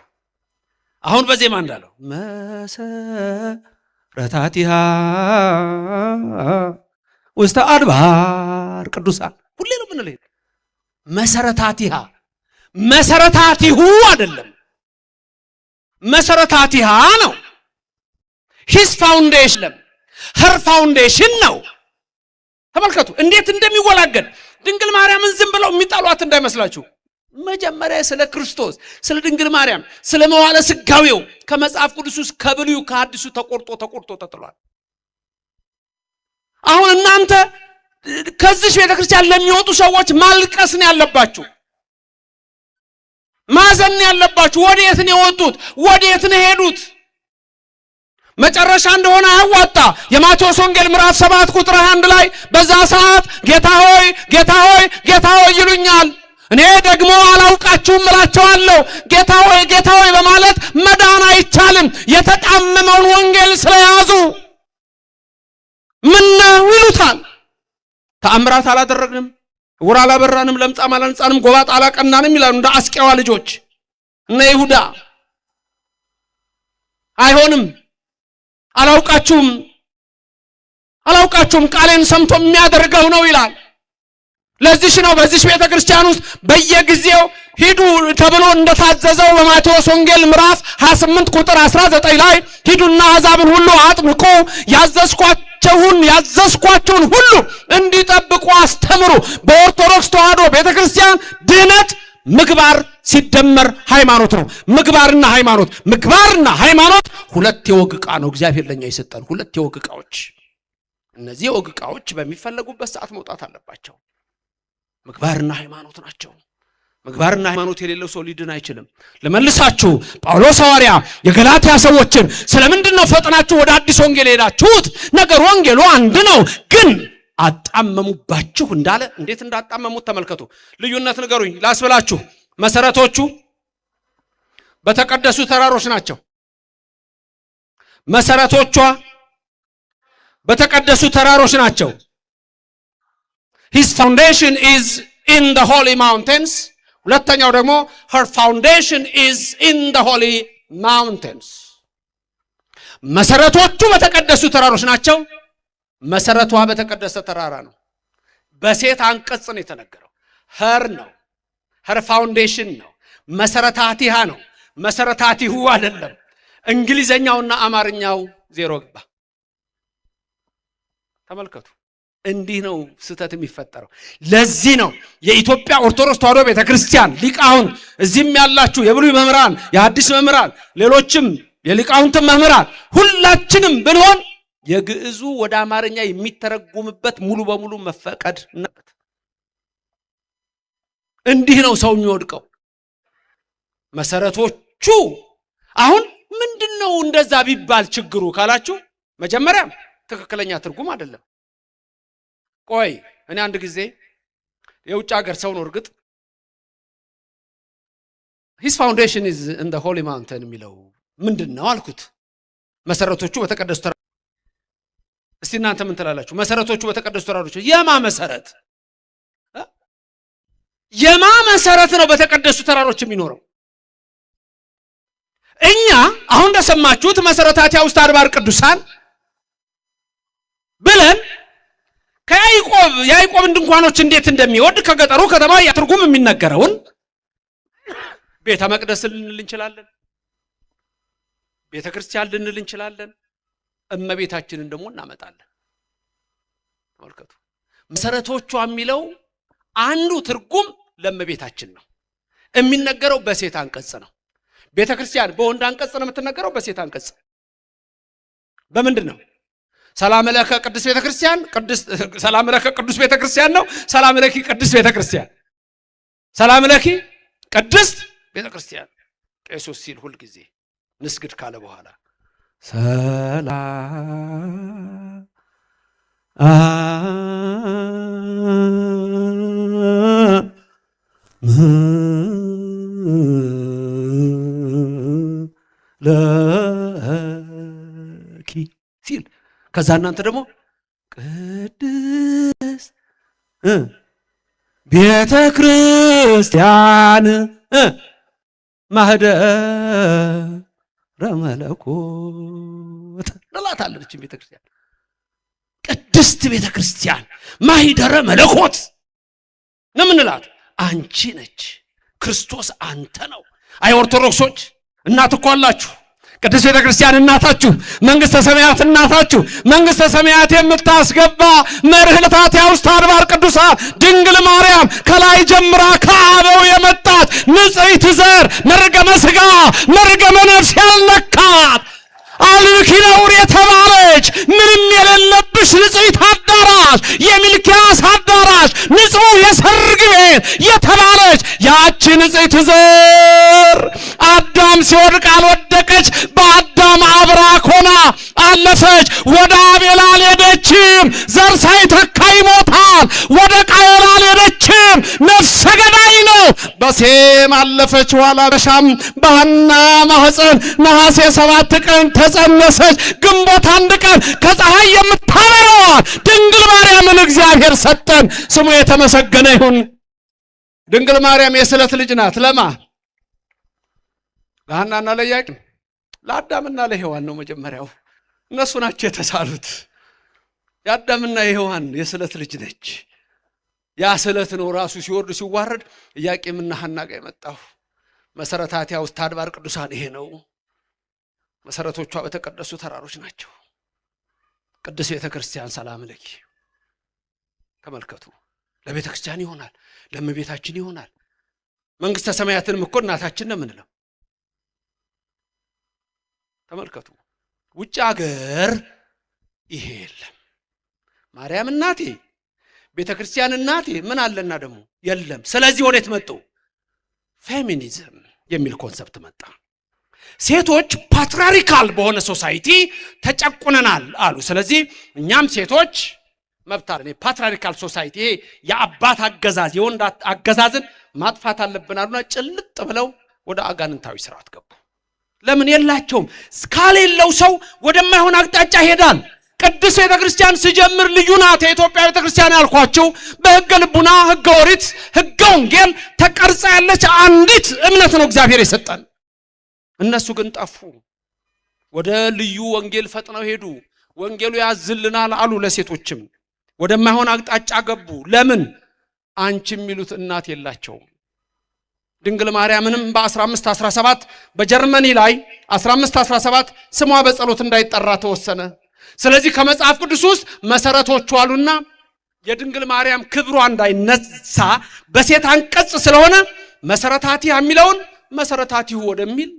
አሁን በዜማ እንዳለው መሰረታቲሃ ውስተ አድባር ቅዱሳን ሁሌ ነው የምንለው። መሰረታቲሃ መሰረታቲሁ አይደለም፣ መሰረታቲሃ ነው። ሂስ ፋውንዴሽን ሄር ፋውንዴሽን ነው። ተመልከቱ እንዴት እንደሚወላገድ። ድንግል ማርያምን ዝም ብለው የሚጣሏት እንዳይመስላችሁ። መጀመሪያ ስለ ክርስቶስ ስለ ድንግል ማርያም ስለ መዋዕለ ሥጋዌው ከመጽሐፍ ቅዱስ ውስጥ ከብሉይ ከሐዲሱ ተቆርጦ ተጥሏል። አሁን እናንተ ከዚህ ቤተክርስቲያን ለሚወጡ ሰዎች ማልቀስ ነው ያለባችሁ፣ ማዘን ነው ያለባችሁ። ወዴት ነው የወጡት? ወዴት ነው ሄዱት? መጨረሻ እንደሆነ አያዋጣ። የማቴዎስ ወንጌል ምዕራፍ 7 ቁጥር 1 ላይ በዛ ሰዓት ጌታ ሆይ ጌታ ሆይ ጌታ ሆይ ይሉኛል፣ እኔ ደግሞ አላውቃችሁም እላቸዋለሁ። ጌታ ሆይ በማለት መዳን አይቻልም፣ የተጣመመውን ወንጌል ስለያዙ ምን ነው ይሉታል። ተአምራት አላደረግንም፣ ዕውር አላበራንም፣ ለምጻም አላነጻንም፣ ጎባጥ አላቀናንም ይላሉ እንደ አስቄዋ ልጆች እነ ይሁዳ። አይሆንም፣ አላውቃችሁም ቃሌን ሰምቶ የሚያደርገው ነው ይላል። ለዚህ ነው በዚህ ቤተክርስቲያን ውስጥ በየጊዜው ሂዱ ተብሎ እንደታዘዘው በማቴዎስ ወንጌል ምዕራፍ 28 ቁጥር 19 ላይ ሂዱና አሕዛብን ሁሉ አጥምቁ፣ ያዘዝኳቸውን ሁሉ እንዲጠብቁ አስተምሩ። በኦርቶዶክስ ተዋሕዶ ቤተክርስቲያን ድህነት ምግባር ሲደመር ሃይማኖት ነው። ምግባርና ሃይማኖት ሁለት የወግ ዕቃ ነው እግዚአብሔር ለኛ የሰጠን፣ ሁለት የወግ ዕቃዎች። እነዚህ የወግ ዕቃዎች በሚፈለጉበት ሰዓት መውጣት አለባቸው። ምግባርና ሃይማኖት ናቸው። ምግባርና ሃይማኖት የሌለው ሰው ሊድን አይችልም። ለመልሳችሁ ጳውሎስ ሐዋርያ የገላትያ ሰዎችን ስለምንድን ነው ፈጥናችሁ ወደ አዲስ ወንጌል ሄዳችሁት? ነገር ወንጌሉ አንድ ነው፣ ግን አጣመሙባችሁ እንዳለ እንዴት እንዳጣመሙት ተመልከቱ። ልዩነት ንገሩኝ ላስብላችሁ። መሰረቶቹ በተቀደሱ ተራሮች ናቸው። መሰረቶቿ በተቀደሱ ተራሮች ናቸው። His foundation is in the holy mountains. ሁለተኛው ደግሞ her foundation is in the holy mountains. መሰረቶቹ በተቀደሱ ተራሮች ናቸው። መሰረቷ በተቀደሰ ተራራ ነው። በሴት አንቀጽ ነው የተነገረው። her foundation ነው። መሰረታቲሃ ነው። መሰረታቲሁ አይደለም። እንግሊዘኛውና አማርኛው ዜሮ ገባ። ተመልከቱ። እንዲህ ነው ስህተት የሚፈጠረው። ለዚህ ነው የኢትዮጵያ ኦርቶዶክስ ተዋሕዶ ቤተክርስቲያን ሊቃውንት፣ እዚህም ያላችሁ የብሉይ መምህራን፣ የሐዲስ መምህራን፣ ሌሎችም የሊቃውንት መምህራን ሁላችንም ብንሆን የግዕዙ ወደ አማርኛ የሚተረጎምበት ሙሉ በሙሉ መፈቀድ ነበር። እንዲህ ነው ሰው የሚወድቀው። መሰረቶቹ አሁን ምንድነው እንደዛ ቢባል ችግሩ ካላችሁ፣ መጀመሪያ ትክክለኛ ትርጉም አይደለም። ቆይ እኔ አንድ ጊዜ የውጭ ሀገር ሰው ነው እርግጥ his foundation is in the holy mountain የሚለው ምንድነው አልኩት። መሰረቶቹ በተቀደሱ ተራሮች። እስቲ እናንተ ምን ትላላችሁ? መሰረቶቹ በተቀደሱ ተራሮች የማ መሰረት ነው በተቀደሱ ተራሮች የሚኖረው? እኛ አሁን እንደሰማችሁት መሰረታቲያ ውስጥ አድባር ቅዱሳን ብለን የያዕቆብን ድንኳኖች እንዴት እንደሚወድ ከገጠሩ ከተማ ያትርጉም የሚነገረውን ቤተ መቅደስ ልንል እንችላለን፣ ቤተ ክርስቲያን ልንል እንችላለን። እመቤታችንን ደግሞ እናመጣለን። ተመልከቱ። መሰረቶቿ የሚለው አንዱ ትርጉም ለእመቤታችን ነው። የሚነገረው በሴት አንቀጽ ነው። ቤተ ክርስቲያን በወንድ አንቀጽ ነው የምትነገረው፣ በሴት አንቀጽ። በምንድን ነው? ሰላም ለከ ቅዱስ ቤተክርስቲያን፣ ሰላም ለከ ቅዱስ ቤተክርስቲያን ነው። ሰላም ለኪ ቅዱስ ቤተክርስቲያን፣ ሰላም ለኪ ቅድስት ቤተክርስቲያን። ቄሱ ሲል ሁል ጊዜ ንስግድ ካለ በኋላ ሰላም ለኪ ሲል ከዛ እናንተ ደግሞ ቅድስት ቤተ ክርስቲያን ማህደረ መለኮት እንላታለን። እቺ ቤተ ክርስቲያን ቅድስት ቤተ ክርስቲያን ማህደረ መለኮት ነው የምንላት። አንቺ ነች፣ ክርስቶስ አንተ ነው። አይ ኦርቶዶክሶች እናት እኮ አላችሁ። ቅድስት ቤተ ክርስቲያን እናታችሁ፣ መንግስተ ሰማያት እናታችሁ። መንግስተ ሰማያት የምታስገባ መርህለታቲያ ውስጥ አድባር ቅዱሳን ድንግል ማርያም ከላይ ጀምራ ከአበው የመጣች ያላት ንጽሕት ዘር መርገመ ሥጋ መርገመ ነፍስ ያልነካት አልብኪ ነውር የተባለች ምንም የሌለብሽ ንጽሕት አዳራሽ የሚልኪያስ አዳራሽ ንጹሕ የሰርግ ቤት የተባለች ያቺ ንጽሕት ዘር አዳም ሲወድቅ አልወደቀች፣ በአዳም አብራክ ሆና አለፈች። ወደ አቤል አልሄደችም፣ ዘር ሳይተካ ይሞታል። ወደ ቃየል አልሄደችም፣ ነፍሰ ገዳይ ነው። በሴም አለፈች። ኋላ በሻም በሐና ማኅፀን ነሐሴ 7 ቀን ተጸነሰች። ግንቦት 1 ቀን ከፀሐይ የምታበራዋል ድንግል ማርያምን እግዚአብሔር ሰጠን። ስሙ የተመሰገነ ይሁን። ድንግል ማርያም የስለት ልጅ ናት። ለማ ለሐናና ለኢያቄም ለአዳምና ለሔዋን ነው መጀመሪያው። እነሱ ናቸው የተሳሉት። የአዳምና የሔዋን የስለት ልጅ ነች። ያ ስለት ነው ራሱ ሲወርድ ሲዋረድ ኢያቄምና ሐና ጋር የመጣው። መሰረታቲያ ውስጥ አድባር ቅዱሳን ይሄ ነው። መሰረቶቿ በተቀደሱ ተራሮች ናቸው። ቅዱስ ቤተ ክርስቲያን ሰላም ለኪ። ተመልከቱ። ለቤተ ክርስቲያን ይሆናል፣ ለእመቤታችን ይሆናል። መንግስተ ሰማያትንም እኮ እናታችን ነው የምንለው። ተመልከቱ። ውጭ ሀገር ይሄ የለም። ማርያም እናቴ ቤተ ክርስቲያን እናቴ ምን አለና ደግሞ የለም። ስለዚህ ወዴት መጡ? ፌሚኒዝም የሚል ኮንሰፕት መጣ። ሴቶች ፓትሪያርካል በሆነ ሶሳይቲ ተጨቁነናል አሉ። ስለዚህ እኛም ሴቶች መብት አለን። ፓትሪያርካል ሶሳይቲ የአባት አገዛዝ የወንድ አገዛዝን ማጥፋት አለብን አሉና ጭልጥ ብለው ወደ አጋንንታዊ ስርዓት ገቡ። ለምን? የላቸውም። እስካሌለው ሰው ወደማይሆን አቅጣጫ ይሄዳል። ቅዱስ ቤተ ክርስቲያን ሲጀምር ልዩ ናት። የኢትዮጵያ ቤተ ክርስቲያን ያልኳችሁ በሕገ ልቡና፣ ሕገ ኦሪት፣ ሕገ ወንጌል ተቀርጻ ያለች አንዲት እምነት ነው እግዚአብሔር የሰጠን። እነሱ ግን ጠፉ። ወደ ልዩ ወንጌል ፈጥነው ሄዱ። ወንጌሉ ያዝልናል አሉ። ለሴቶችም ወደማይሆን አቅጣጫ ገቡ። ለምን? አንቺ የሚሉት እናት የላቸውም። ድንግል ማርያምንም በ1517 በጀርመኒ ላይ 1517 ስሟ በጸሎት እንዳይጠራ ተወሰነ። ስለዚህ ከመጽሐፍ ቅዱስ ውስጥ መሰረቶቹ አሉና የድንግል ማርያም ክብሯ እንዳይነሳ በሴት አንቀጽ ስለሆነ መሰረታቲ የሚለውን መሰረታቲሁ ወደሚል፣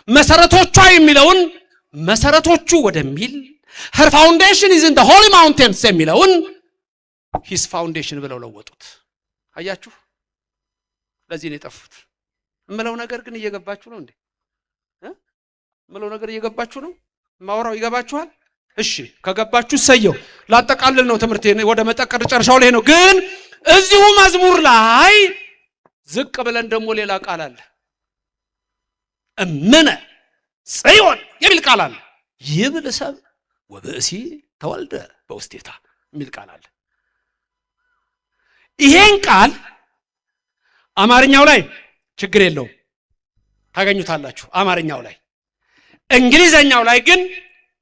መሰረቶቿ የሚለውን መሰረቶቹ ወደሚል፣ her foundation is in the holy mountains የሚለውን his foundation ብለው ለወጡት። አያችሁ? ለዚህ ነው የጠፉት። እምለው ነገር ግን እየገባችሁ ነው እንዴ? እምለው ነገር እየገባችሁ ነው? ማውራው ይገባችኋል? እሺ ከገባችሁ ሰየው። ላጠቃልል ነው ትምህርቴ፣ ወደ መጠቀር ጨርሻው ላይ ነው። ግን እዚሁ መዝሙር ላይ ዝቅ ብለን ደግሞ ሌላ ቃል አለ። እምነ ጽዮን የሚል ቃል አለ። ይብል ሰብ ወብእሲ ተወልደ በውስቴታ የሚል ቃል አለ። ይሄን ቃል አማርኛው ላይ ችግር የለውም ታገኙታላችሁ። አማርኛው ላይ፣ እንግሊዘኛው ላይ ግን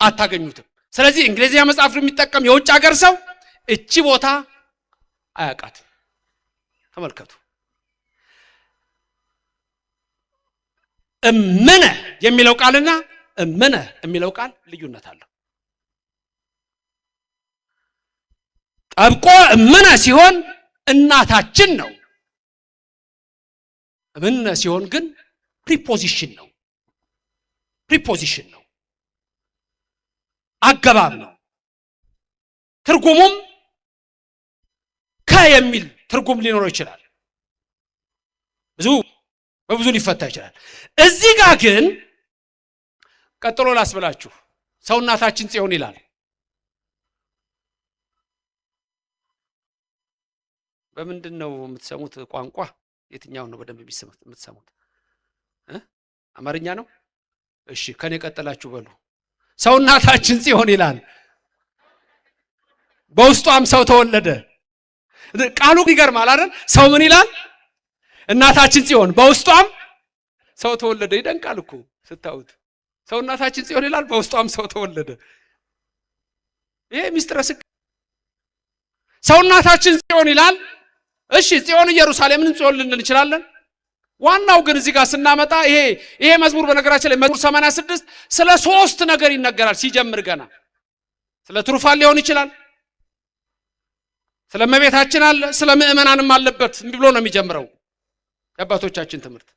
አታገኙትም። ስለዚህ እንግሊዝኛ መጽሐፍ የሚጠቀም የውጭ ሀገር ሰው እቺ ቦታ አያውቃትም። ተመልከቱ። እምነ የሚለው ቃልና እምነ የሚለው ቃል ልዩነት አለው። ጠብቆ እምነ ሲሆን እናታችን ነው። እምነ ሲሆን ግን ፕሪፖዚሽን ነው። ፕሪፖዚሽን ነው፣ አገባብ ነው። ትርጉሙም ከየሚል ትርጉም ሊኖረው ይችላል። በብዙ ሊፈታ ይችላል። እዚህ ጋር ግን ቀጥሎ ላስብላችሁ። ሰው እናታችን ጽዮን ይላል። በምንድን ነው የምትሰሙት ቋንቋ? የትኛው ነው በደንብ የምትሰሙት? አማርኛ ነው? እሺ ከኔ ቀጥላችሁ በሉ። ሰው እናታችን ጽዮን ይላል። በውስጧም ሰው ተወለደ። ቃሉ ይገርማል አይደል? ሰው ምን ይላል? እናታችን ጽዮን በውስጧም ሰው ተወለደ። ይደንቃል እኮ ስታዩት። ሰው እናታችን ጽዮን ይላል፣ በውስጧም ሰው ተወለደ። ይሄ ሚስጥረ ስቅ። ሰው እናታችን ጽዮን ይላል። እሺ ጽዮን ኢየሩሳሌምን ጽዮን ልንል እንችላለን። ዋናው ግን እዚህ ጋር ስናመጣ ይሄ መዝሙር በነገራችን ላይ መዝሙር 86 ስለ 3 ነገር ይነገራል። ሲጀምር ገና ስለ ትሩፋን ሊሆን ይችላል፣ ስለ እመቤታችን አለ፣ ስለ ምእመናንም አለበት ብሎ ነው የሚጀምረው። የአባቶቻችን ትምህርት።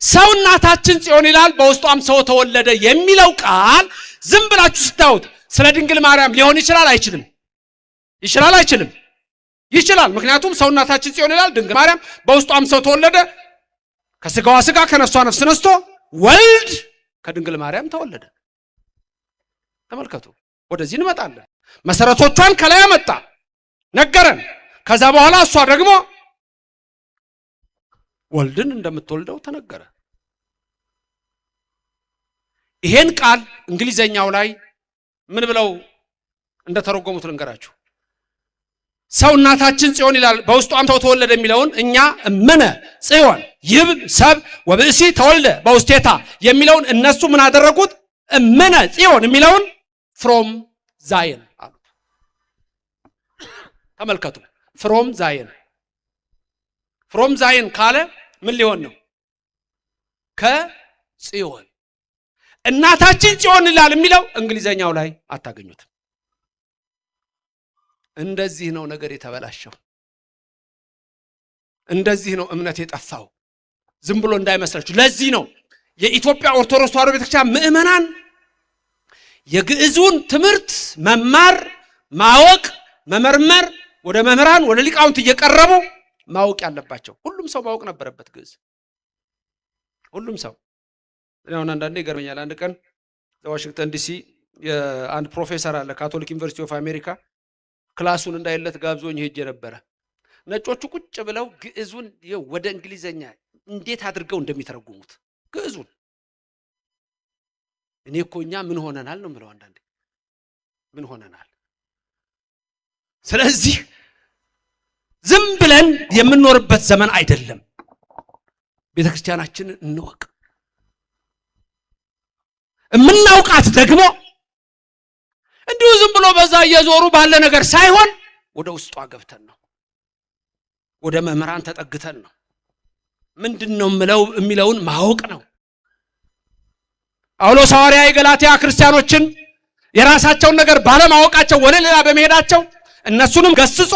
ሰው እናታችን ጽዮን ይላል፣ በውስጧም ሰው ተወለደ የሚለው ቃል ዝም ብላችሁ ስታዩት ስለ ድንግል ማርያም ሊሆን ይችላል አይችልም? ይችላል አይችልም? ይችላል። ምክንያቱም ሰው እናታችን ጽዮን ይላል፣ ድንግል ማርያም በውስጧም ሰው ተወለደ፣ ከስጋዋ ስጋ ከነፍሷ ነፍስ ነስቶ ወልድ ከድንግል ማርያም ተወለደ። ተመልከቱ። ወደዚህ እንመጣለን። መሰረቶቿን ከላይ አመጣ ነገረን። ከዛ በኋላ እሷ ደግሞ ወልድን እንደምትወልደው ተነገረ። ይሄን ቃል እንግሊዘኛው ላይ ምን ብለው እንደተረጎሙት ልንገራችሁ። ሰው እናታችን ጽዮን ይላል፣ በውስጧም ሰው ተወለደ የሚለውን እኛ እምነ ጽዮን ይብል ሰብ ወብእሲ ተወልደ በውስቴታ የሚለውን እነሱ ምን አደረጉት? እምነ ጽዮን የሚለውን ፍሮም ዛየን አሉት። ተመልከቱ። ፍሮም ዛየን ፍሮም ዛየን ካለ ምን ሊሆን ነው? ከጽዮን እናታችን ጽዮን ይላል የሚለው እንግሊዘኛው ላይ አታገኙትም። እንደዚህ ነው ነገር የተበላሸው። እንደዚህ ነው እምነት የጠፋው። ዝም ብሎ እንዳይመስላችሁ። ለዚህ ነው የኢትዮጵያ ኦርቶዶክስ ተዋሕዶ ቤተክርስቲያን ምእመናን የግዕዙን ትምህርት መማር፣ ማወቅ፣ መመርመር ወደ መምህራን ወደ ሊቃውንት እየቀረቡ ማወቅ ያለባቸው። ሁሉም ሰው ማወቅ ነበረበት ግዕዝ። ሁሉም ሰው አሁን አንዳንዴ ይገርመኛል። አንድ ቀን በዋሽንግተን ዲሲ የአንድ ፕሮፌሰር አለ ካቶሊክ ዩኒቨርሲቲ ኦፍ አሜሪካ ክላሱን እንዳይለት ጋብዞኝ ሄጄ ነበረ። ነጮቹ ቁጭ ብለው ግዕዙን ወደ እንግሊዘኛ እንዴት አድርገው እንደሚተረጉሙት ግዕዙን። እኔ እኮ እኛ ምን ሆነናል ነው የምለው አንዳንዴ። ምን ሆነናል? ስለዚህ ዝም ብለን የምንኖርበት ዘመን አይደለም። ቤተክርስቲያናችንን እንወቅ። የምናውቃት ደግሞ እንዲሁ ዝም ብሎ በዛ እየዞሩ ባለ ነገር ሳይሆን ወደ ውስጧ ገብተን ነው። ወደ መምህራን ተጠግተን ነው። ምንድነው የሚለውን ማወቅ ነው። ጳውሎስ ሐዋርያ የገላትያ ክርስቲያኖችን የራሳቸውን ነገር ባለማወቃቸው ወደ ሌላ በመሄዳቸው እነሱንም ገስጾ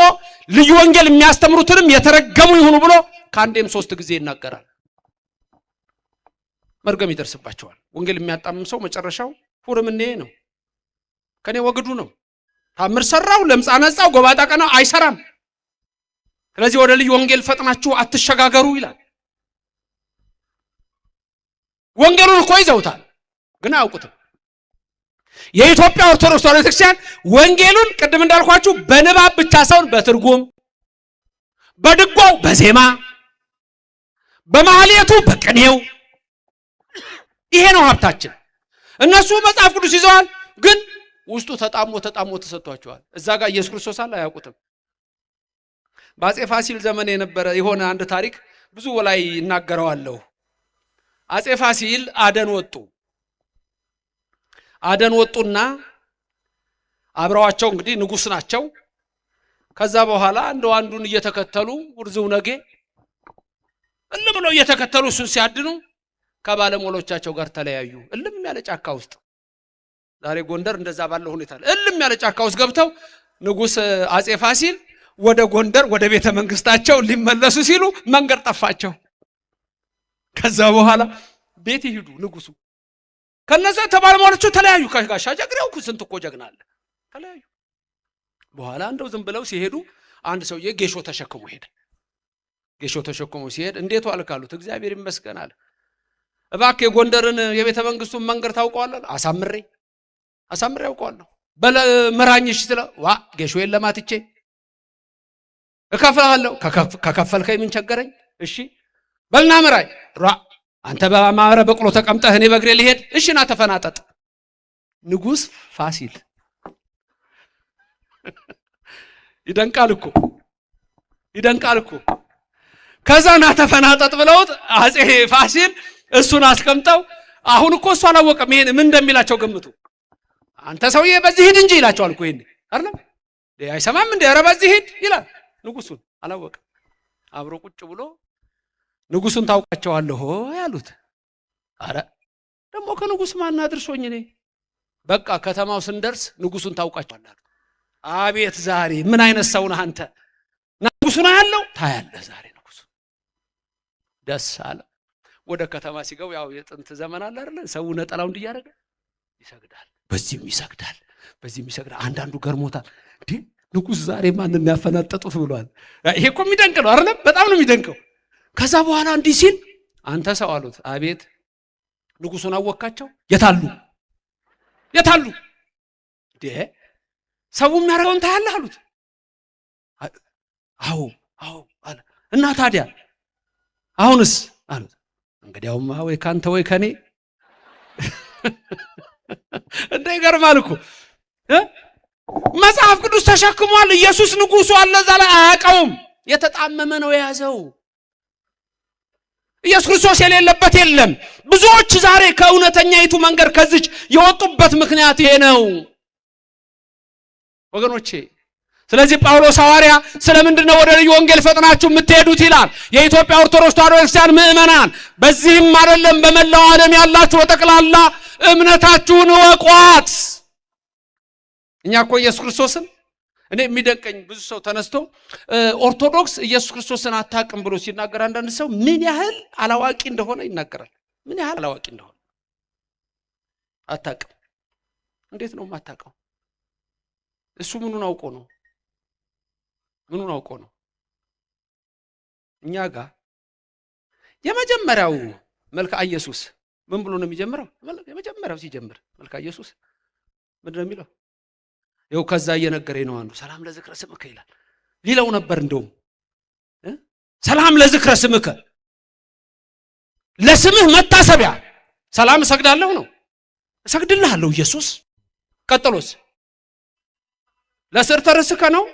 ልዩ ወንጌል የሚያስተምሩትንም የተረገሙ ይሁኑ ብሎ ከአንዴም 3 ጊዜ ይናገራል። መርገም ይደርስባቸዋል። ወንጌል የሚያጣምም ሰው መጨረሻው ፉርምኔ ነው፣ ከኔ ወግዱ ነው። ታምር ሰራው፣ ለምጻ ነጻው፣ ጎባጣ ቀናው አይሰራም። ስለዚህ ወደ ልዩ ወንጌል ፈጥናችሁ አትሸጋገሩ ይላል። ወንጌሉን እኮ ይዘውታል ግን አያውቁትም። የኢትዮጵያ ኦርቶዶክስ ተዋሕዶ ቤተክርስቲያን ወንጌሉን ቅድም እንዳልኳችሁ በንባብ ብቻ ሳይሆን በትርጉም፣ በድጓው፣ በዜማ፣ በማህሌቱ፣ በቅኔው ይሄ ነው ሀብታችን። እነሱ መጽሐፍ ቅዱስ ይዘዋል ግን ውስጡ ተጣሞ ተሰጥቷቸዋል። እዛ ጋር ኢየሱስ ክርስቶስ አለ አያውቁትም። በአፄ ፋሲል ዘመን የነበረ የሆነ አንድ ታሪክ ብዙ ላይ እናገረዋለሁ። አፄ ፋሲል አደን ወጡና አብረዋቸው እንግዲህ ንጉስ ናቸው። ከዛ በኋላ እንደው አንዱን እየተከተሉ ውርዝው ነገ እልም ብለው እየተከተሉ እሱን ሲያድኑ ከባለሞሎቻቸው ጋር ተለያዩ። እልም ያለ ጫካ ውስጥ፣ ዛሬ ጎንደር እንደዛ ባለው ሁኔታ እልም ያለ ጫካ ውስጥ ገብተው ንጉስ አፄ ፋሲል ወደ ጎንደር ወደ ቤተ መንግስታቸው ሊመለሱ ሲሉ መንገድ ጠፋቸው። ከዛ በኋላ ቤት ይሄዱ ንጉሱ ከነዛ ተባለሞሎቹ ተለያዩ። ከጋሻ ጀግሬው ስንት እኮ ጀግና አለ ተለያዩ። በኋላ እንደው ዝም ብለው ሲሄዱ አንድ ሰውዬ ጌሾ ተሸክሞ ሄደ። ጌሾ ተሸክሞ ሲሄድ እንዴት ዋልክ አሉት። እግዚአብሔር ይመስገን አለ። እባክህ የጎንደርን የቤተ መንግስቱን መንገድ ታውቀዋለህ? አሳምሬ ያውቀዋለሁ። በመራኝሽ ስለ ጌሾዬን ለማትቼ እከፍልሃለሁ። ከከፈልከኝ ምን ቸገረኝ? እሺ በልና ምራኝ። አንተ በማረ በቅሎ ተቀምጠህ እኔ በእግሬ ልሄድ? እሺ ና ተፈናጠጥ። ንጉስ ፋሲል ይደንቃል እኮ። ከዛ ና ተፈናጠጥ ብለውት አፄ ፋሲል እሱን አስቀምጠው፣ አሁን እኮ እሱ አላወቀም ይሄን ምን እንደሚላቸው ገምቱ። አንተ ሰውዬ በዚህ ሂድ እንጂ ይላቸዋል እኮ ይሄን አይደል? አይሰማም እንደ ኧረ በዚህ ሂድ ይላል። ንጉሱን አላወቀም። አብሮ ቁጭ ብሎ ንጉሱን ታውቃቸዋለህ ያሉት። አረ ደግሞ ከንጉስ ማን አድርሶኝ እኔ በቃ ከተማው ስንደርስ ንጉሱን ታውቃቸዋለህ። አቤት ዛሬ ምን አይነት ሰው ነህ አንተ? ንጉሱን ያለው ታያለህ ዛሬ ንጉሱ ደስ አለ። ወደ ከተማ ሲገቡ ያው የጥንት ዘመን አለ አይደል? ሰው ነጠላው እንዲያደርግ ይሰግዳል፣ በዚህም ይሰግዳል፣ በዚህም ይሰግዳል። አንዳንዱ ገርሞታል። እንዴ ንጉሥ ዛሬ ማንን ያፈናጠጡት ብሏል። ይሄ እኮ የሚደንቅ ነው አይደል? በጣም ነው የሚደንቀው። ከዛ በኋላ እንዲህ ሲል አንተ ሰው አሉት። አቤት። ንጉሡን አወካቸው? የታሉ የታሉ? እንዴ ሰው የሚያደርገውን ታያለህ አሉት። አዎ አዎ አለ። እና ታዲያ አሁንስ አሉት። እንግዲያውማ ወይ ካንተ ወይ ከኔ። እንደ ይገርማል እኮ መጽሐፍ ቅዱስ ተሸክሟል። ኢየሱስ ንጉሡ አለ እዛ ላይ አያውቀውም። የተጣመመ ነው የያዘው። ኢየሱስ ክርስቶስ የሌለበት የለም። ብዙዎች ዛሬ ከእውነተኛይቱ መንገድ ከዚች የወጡበት ምክንያት ይሄ ነው ወገኖቼ። ስለዚህ ጳውሎስ ሐዋርያ ስለምንድነው ወደ ልዩ ወንጌል ፈጥናችሁ የምትሄዱት ይላል። የኢትዮጵያ ኦርቶዶክስ ተዋሕዶ ክርስቲያን ምእመናን፣ በዚህም አይደለም በመላው ዓለም ያላችሁ በጠቅላላ እምነታችሁን እወቋት። እኛ እኮ ኢየሱስ ክርስቶስን እኔ የሚደንቀኝ ብዙ ሰው ተነስቶ ኦርቶዶክስ ኢየሱስ ክርስቶስን አታውቅም ብሎ ሲናገር አንዳንድ ሰው ምን ያህል አላዋቂ እንደሆነ ይናገራል። ምን ያህል አላዋቂ እንደሆነ አታውቅም። እንዴት ነው የማታውቀው? እሱ ምኑን አውቆ ነው? ምኑን አውቆ ነው? እኛ ጋር የመጀመሪያው መልክዓ ኢየሱስ ምን ብሎ ነው የሚጀምረው? የመጀመሪያው ሲጀምር መልክዓ ኢየሱስ ምንድን ነው የሚለው? ይኸው ከዛ እየነገረኝ ነው አንዱ ሰላም ለዝክረ ስምከ ይላል። ሊለው ነበር እንደውም ሰላም ለዝክረ ስምከ፣ ለስምህ መታሰቢያ ሰላም እሰግዳለሁ ነው። እሰግድልሃለሁ ኢየሱስ። ቀጥሎስ ለስርተ ርስከ ነው።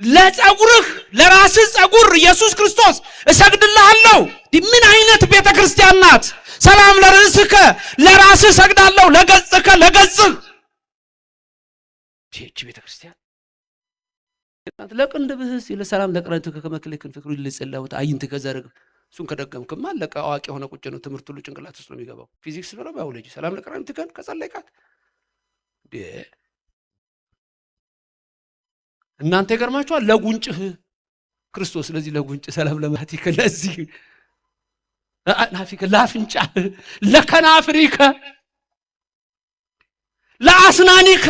ለጸጉርህ ለራስህ ጸጉር ኢየሱስ ክርስቶስ እሰግድልሃለሁ። ምን አይነት ቤተ ክርስቲያን ናት? ሰላም ለርስከ፣ ለራስህ እሰግዳለሁ፣ ለገጽከ ለገጽህ። ይህች ቤተ ክርስቲያን ለቅንድብህስ ለሰላም ለቅረንትከ ከመክልክን ፍቅሩ ይልጽላው አይንት ከዘርግ። እሱን ከደገምክማ አለቀ። አዋቂ የሆነ ቁጭ ነው። ትምህርት ሁሉ ጭንቅላት ውስጥ ነው የሚገባው። ፊዚክስ ነው ባዮሎጂ። ሰላም ለቅረንትከን ከጸለይካት እናንተ ይገርማችኋል። ለጉንጭህ ክርስቶስ፣ ስለዚህ ለጉንጭ ሰላም ለማቲከ፣ ለዚህ ናፊከ፣ ለአፍንጫህ፣ ለከናፍሪከ፣ ለአስናኒከ፣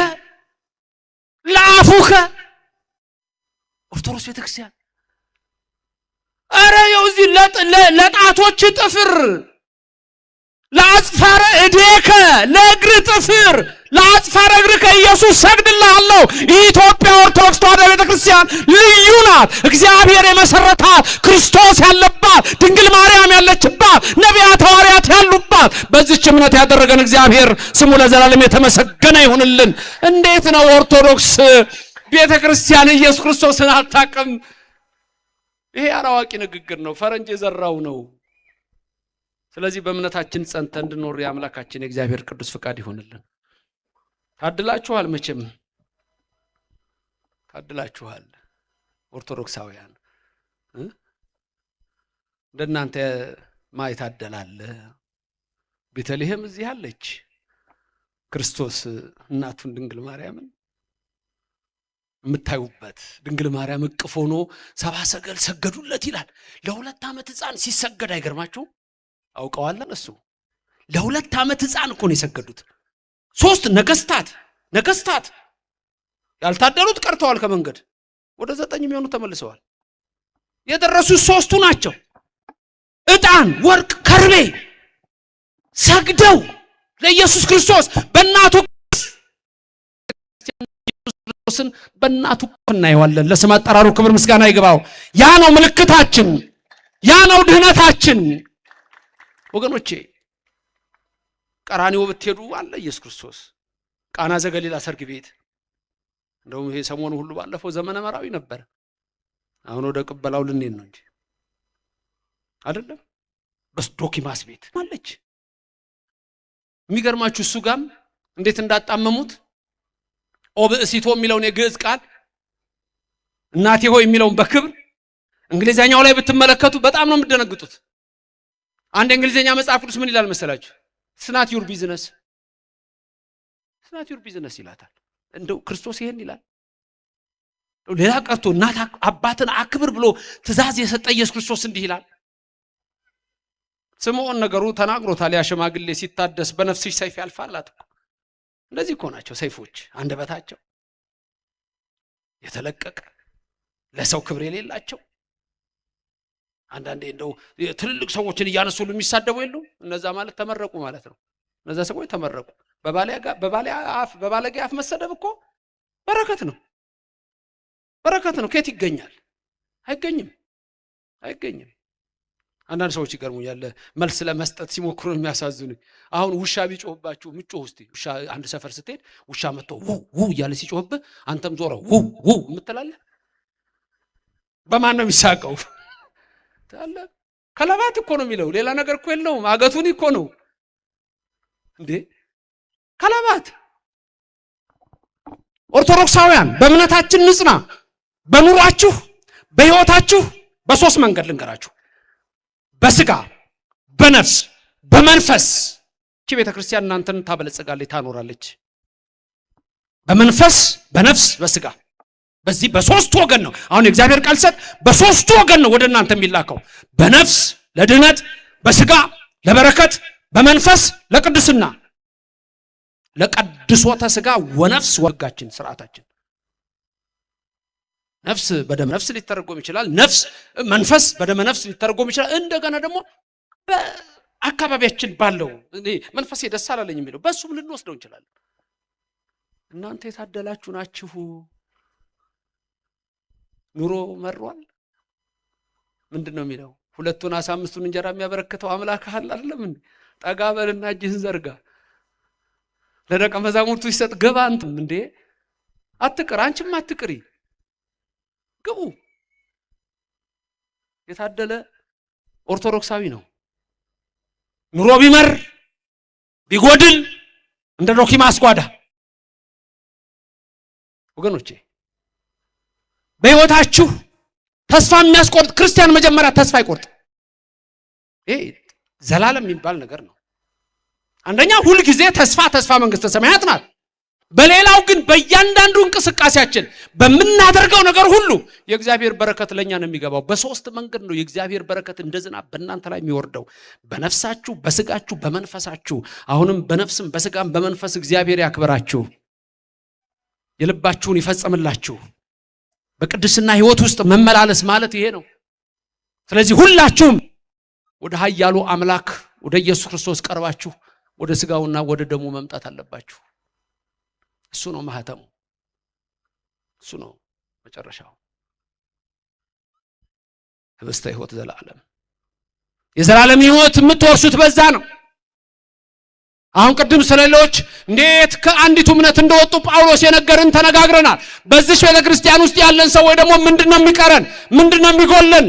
ለአፉከ። ኦርቶዶክስ ቤተክርስቲያን አረ ያው እዚህ ለጣቶች ጥፍር፣ ለአጽፋረ እዴከ፣ ለእግር ጥፍር፣ ለአጽፋረ እግርከ ኢየሱስ ሰግድልሃለሁ። ኢትዮጵያ ኦርቶዶክስ ተዋሕዶ ቤተክርስቲያን ልዩ ናት። እግዚአብሔር የመሰረታት ክርስቶስ ያለባት ድንግል ማርያም ያለችባት ነቢያት ሐዋርያት ያሉባት በዚህች እምነት ያደረገን እግዚአብሔር ስሙ ለዘላለም የተመሰገነ ይሁንልን። እንዴት ነው ኦርቶዶክስ ቤተክርስቲያን ኢየሱስ ክርስቶስን አታውቅም? ይሄ አላዋቂ ንግግር ነው፣ ፈረንጅ የዘራው ነው። ስለዚህ በእምነታችን ጸንተን እንድንኖር የአምላካችን የእግዚአብሔር ቅዱስ ፍቃድ ይሆንልን። ታድላችኋል፣ መቼም ታድላችኋል ኦርቶዶክሳውያን። እንደናንተ ማይታደላለ። ቤተልሔም እዚህ አለች። ክርስቶስ እናቱን ድንግል ማርያምን የምታዩበት ድንግል ማርያም እቅፍ ሆኖ ሰብአ ሰገል ሰገዱለት ይላል። ለ2 ዓመት ሕፃን ሲሰገድ አይገርማችሁም? አውቀዋለን። እሱ ለ2 ዓመት ሕፃን እኮ ነው የሰገዱት። 3 ነገስታት ያልታደሉት ቀርተዋል። ከመንገድ ወደ 9 የሚሆኑ ተመልሰዋል። የደረሱት 3ቱ ናቸው። ዕጣን፣ ወርቅ፣ ከርቤ ሰግደው ለኢየሱስ ክርስቶስ በእናቱ ክርስቶስን በእናቱ እናየዋለን። ለስም አጠራሩ ክብር ምስጋና ይግባው። ያ ነው ምልክታችን፣ ያ ነው ድህነታችን። ወገኖቼ ቀራንዮ ብትሄዱ አለ ኢየሱስ ክርስቶስ። ቃና ዘገሊላ ሰርግ ቤት እንደውም ይሄ ሰሞኑ ሁሉ ባለፈው ዘመነ መራዊ ነበር። አሁን ወደ ቅበላው ልንሄድ ነው እንጂ አይደለም። በዶኪማስ ቤት አለች። የሚገርማችሁ እሱ ጋም እንዴት እንዳጣመሙት ኦብእሲቶ የሚለውን የግዕዝ ቃል እናቴ ሆይ የሚለውን በክብር እንግሊዘኛው ላይ ብትመለከቱ በጣም ነው የምትደነግጡት። አንድ እንግሊዘኛ መጽሐፍ ቅዱስ ምን ይላል መሰላችሁ? ስናት ዩር ቢዝነስ፣ ስናት ዩር ቢዝነስ ይላታል። እንደው ክርስቶስ ይሄን ይላል። ሌላ ቀርቶ እናት አባትን አክብር ብሎ ትእዛዝ የሰጠ ኢየሱስ ክርስቶስ እንዲህ ይላል። ስምዖን ነገሩ ተናግሮታል። ያ ሽማግሌ ሲታደስ በነፍስሽ ሰይፍ ያልፋል አትኩ። እንደዚህ እኮ ናቸው ሰይፎች፣ አንደበታቸው የተለቀቀ ለሰው ክብር የሌላቸው። አንዳንዴ እንደው ትልልቅ ሰዎችን እያነሱሉ የሚሳደቡ የሉ? እነዛ ማለት ተመረቁ ማለት ነው። እነዛ ሰዎች ተመረቁ። በባለጌ አፍ መሰደብ እኮ በረከት ነው፣ በረከት ነው። ከየት ይገኛል? አይገኝም። አንዳንድ ሰዎች ይገርሙኛል፣ መልስ ለመስጠት ሲሞክሩ የሚያሳዝኑኝ። አሁን ውሻ ቢጮህባችሁ ምጮህ እስቲ። ውሻ አንድ ሰፈር ስትሄድ ውሻ መጥቶ ው እያለ ሲጮህብህ አንተም ዞረ ው የምትላለህ? በማን ነው የሚሳቀው? ከለባት እኮ ነው የሚለው፣ ሌላ ነገር እኮ የለውም። አገቱን እኮ ነው እንዴ ከለባት። ኦርቶዶክሳውያን በእምነታችን ንጽና። በኑሯችሁ በሕይወታችሁ በሶስት መንገድ ልንገራችሁ፣ በስጋ በነፍስ በመንፈስ። እቺ ቤተክርስቲያን እናንተን ታበለጽጋለች፣ ታኖራለች። በመንፈስ በነፍስ በስጋ፣ በዚህ በሶስቱ ወገን ነው። አሁን የእግዚአብሔር ቃል ሰጥ በሶስቱ ወገን ነው ወደ እናንተ የሚላከው። በነፍስ ለድነት፣ በስጋ ለበረከት፣ በመንፈስ ለቅድስና። ለቀድሶተ ስጋ ወነፍስ ወጋችን ስርዓታችን። ነፍስ በደመ ነፍስ ሊተረጎም ይችላል። ነፍስ መንፈስ በደመ ነፍስ ሊተረጎም ይችላል። እንደገና ደግሞ በአካባቢያችን ባለው መንፈሴ ደስ አላለኝ የሚለው በሱም ልንወስደው እንችላለን። እናንተ የታደላችሁ ናችሁ። ኑሮ መሯል። ምንድን ነው የሚለው? 2 ዓሣ 5 እንጀራ የሚያበረክተው አምላክ አይደለም እንዴ? ጠጋ በልና እጅህን ዘርጋ ለደቀ መዛሙርቱ ይሰጥ ገባ። አንተም እንዴ አትቅር፣ አንቺም አትቅሪ፣ ግቡ። የታደለ ኦርቶዶክሳዊ ነው። ኑሮ ቢመር ቢጎድል እንደ ዶኪማስ ጓዳ። ወገኖቼ በሕይወታችሁ ተስፋ የሚያስቆርጥ ክርስቲያን መጀመሪያ ተስፋ አይቆርጥ። ይሄ ዘላለም የሚባል ነገር ነው። አንደኛ ሁል ጊዜ ተስፋ መንግስተ ሰማያት ናት። በሌላው ግን በእያንዳንዱ እንቅስቃሴያችን በምናደርገው ነገር ሁሉ የእግዚአብሔር በረከት ለኛ ነው የሚገባው። በሶስት መንገድ ነው የእግዚአብሔር በረከት እንደ ዝናብ በእናንተ ላይ የሚወርደው፣ በነፍሳችሁ፣ በስጋችሁ፣ በመንፈሳችሁ። አሁንም በነፍስም በስጋም በመንፈስ እግዚአብሔር ያክብራችሁ፣ የልባችሁን ይፈጽምላችሁ። በቅድስና ህይወት ውስጥ መመላለስ ማለት ይሄ ነው። ስለዚህ ሁላችሁም ወደ ኃያሉ አምላክ ወደ ኢየሱስ ክርስቶስ ቀርባችሁ ወደ ስጋውና ወደ ደሙ መምጣት አለባችሁ። እሱ ነው ማህተሙ፣ እሱ ነው መጨረሻው። ህብስተ ሕይወት ዘላለም፣ የዘላለም ህይወት የምትወርሱት በዛ ነው። አሁን ቅድም ስለሌሎች እንዴት ከአንዲቱ እምነት እንደወጡ ጳውሎስ የነገርን ተነጋግረናል። በዚህ ቤተክርስቲያን ውስጥ ያለን ሰዎች ደግሞ ምንድነው የሚቀረን? ምንድነው የሚጎለን?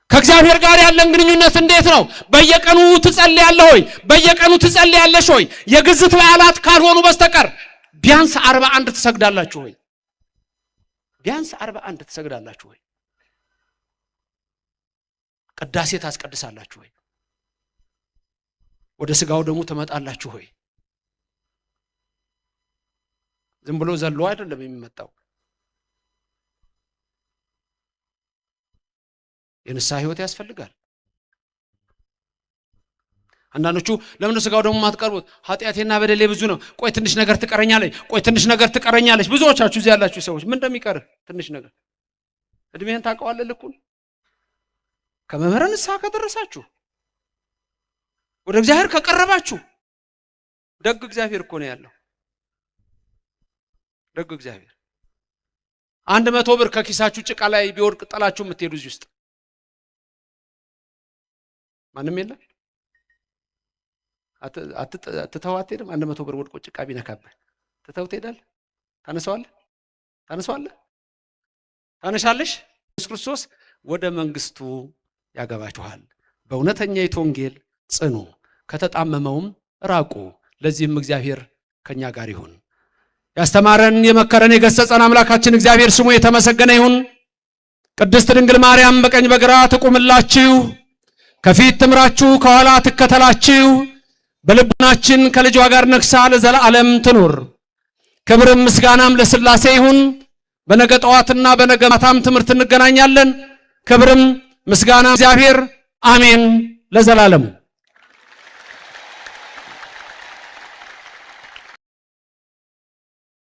ከእግዚአብሔር ጋር ያለን ግንኙነት እንዴት ነው? በየቀኑ ትጸልያለህ ሆይ? በየቀኑ ትጸልያለሽ ሆይ? የግዝት በዓላት ካልሆኑ በስተቀር ቢያንስ 41 ትሰግዳላችሁ ሆይ? ቢያንስ 41 ትሰግዳላችሁ ሆይ? ቅዳሴ ታስቀድሳላችሁ ሆይ? ወደ ስጋው ደግሞ ትመጣላችሁ ሆይ? ዝም ብሎ ዘሎ አይደለም የሚመጣው። የንስሐ ህይወት ያስፈልጋል። አንዳንዶቹ ለምን ስጋው ደግሞ ማትቀርቡት? ኃጢአቴና በደሌ ብዙ ነው፣ ቆይ ትንሽ ነገር ትቀረኛለች፣ ቆይ ትንሽ ነገር ትቀረኛለች። ብዙዎቻችሁ እዚህ ያላችሁ ሰዎች ምን እንደሚቀር ትንሽ ነገር እድሜህን ታውቀዋለህ ልኩን። ከመምህረ ንስሐ ከደረሳችሁ ወደ እግዚአብሔር ከቀረባችሁ ደግ እግዚአብሔር እኮ ነው ያለው። ደግ እግዚአብሔር 100 ብር ከኪሳችሁ ጭቃ ላይ ቢወድቅ ጥላችሁ የምትሄዱ እዚህ ውስጥ ማንም የለም። አትተው አትሄድም። 100 ብር ወድቆ ጭቃ ቢነካብህ ትተው ትሄዳለህ? ታነሳዋለህ? ታነሻለሽ? ኢየሱስ ክርስቶስ ወደ መንግስቱ ያገባችኋል። በእውነተኛይቱ ወንጌል ጽኑ፣ ከተጣመመውም ራቁ። ለዚህም እግዚአብሔር ከኛ ጋር ይሁን። ያስተማረን የመከረን የገሰጸን አምላካችን እግዚአብሔር ስሙ የተመሰገነ ይሁን። ቅድስት ድንግል ማርያም በቀኝ በግራ ትቁምላችሁ፣ ከፊት ትምራችሁ፣ ከኋላ ትከተላችሁ። በልቡናችን ከልጇ ጋር ነግሳ ለዘላለም ትኑር። ክብርም ምስጋናም ለሥላሴ ይሁን። በነገ ጠዋትና በነገ ማታም ትምህርት እንገናኛለን። ክብርም ምስጋና እግዚአብሔር አሜን ለዘላለሙ።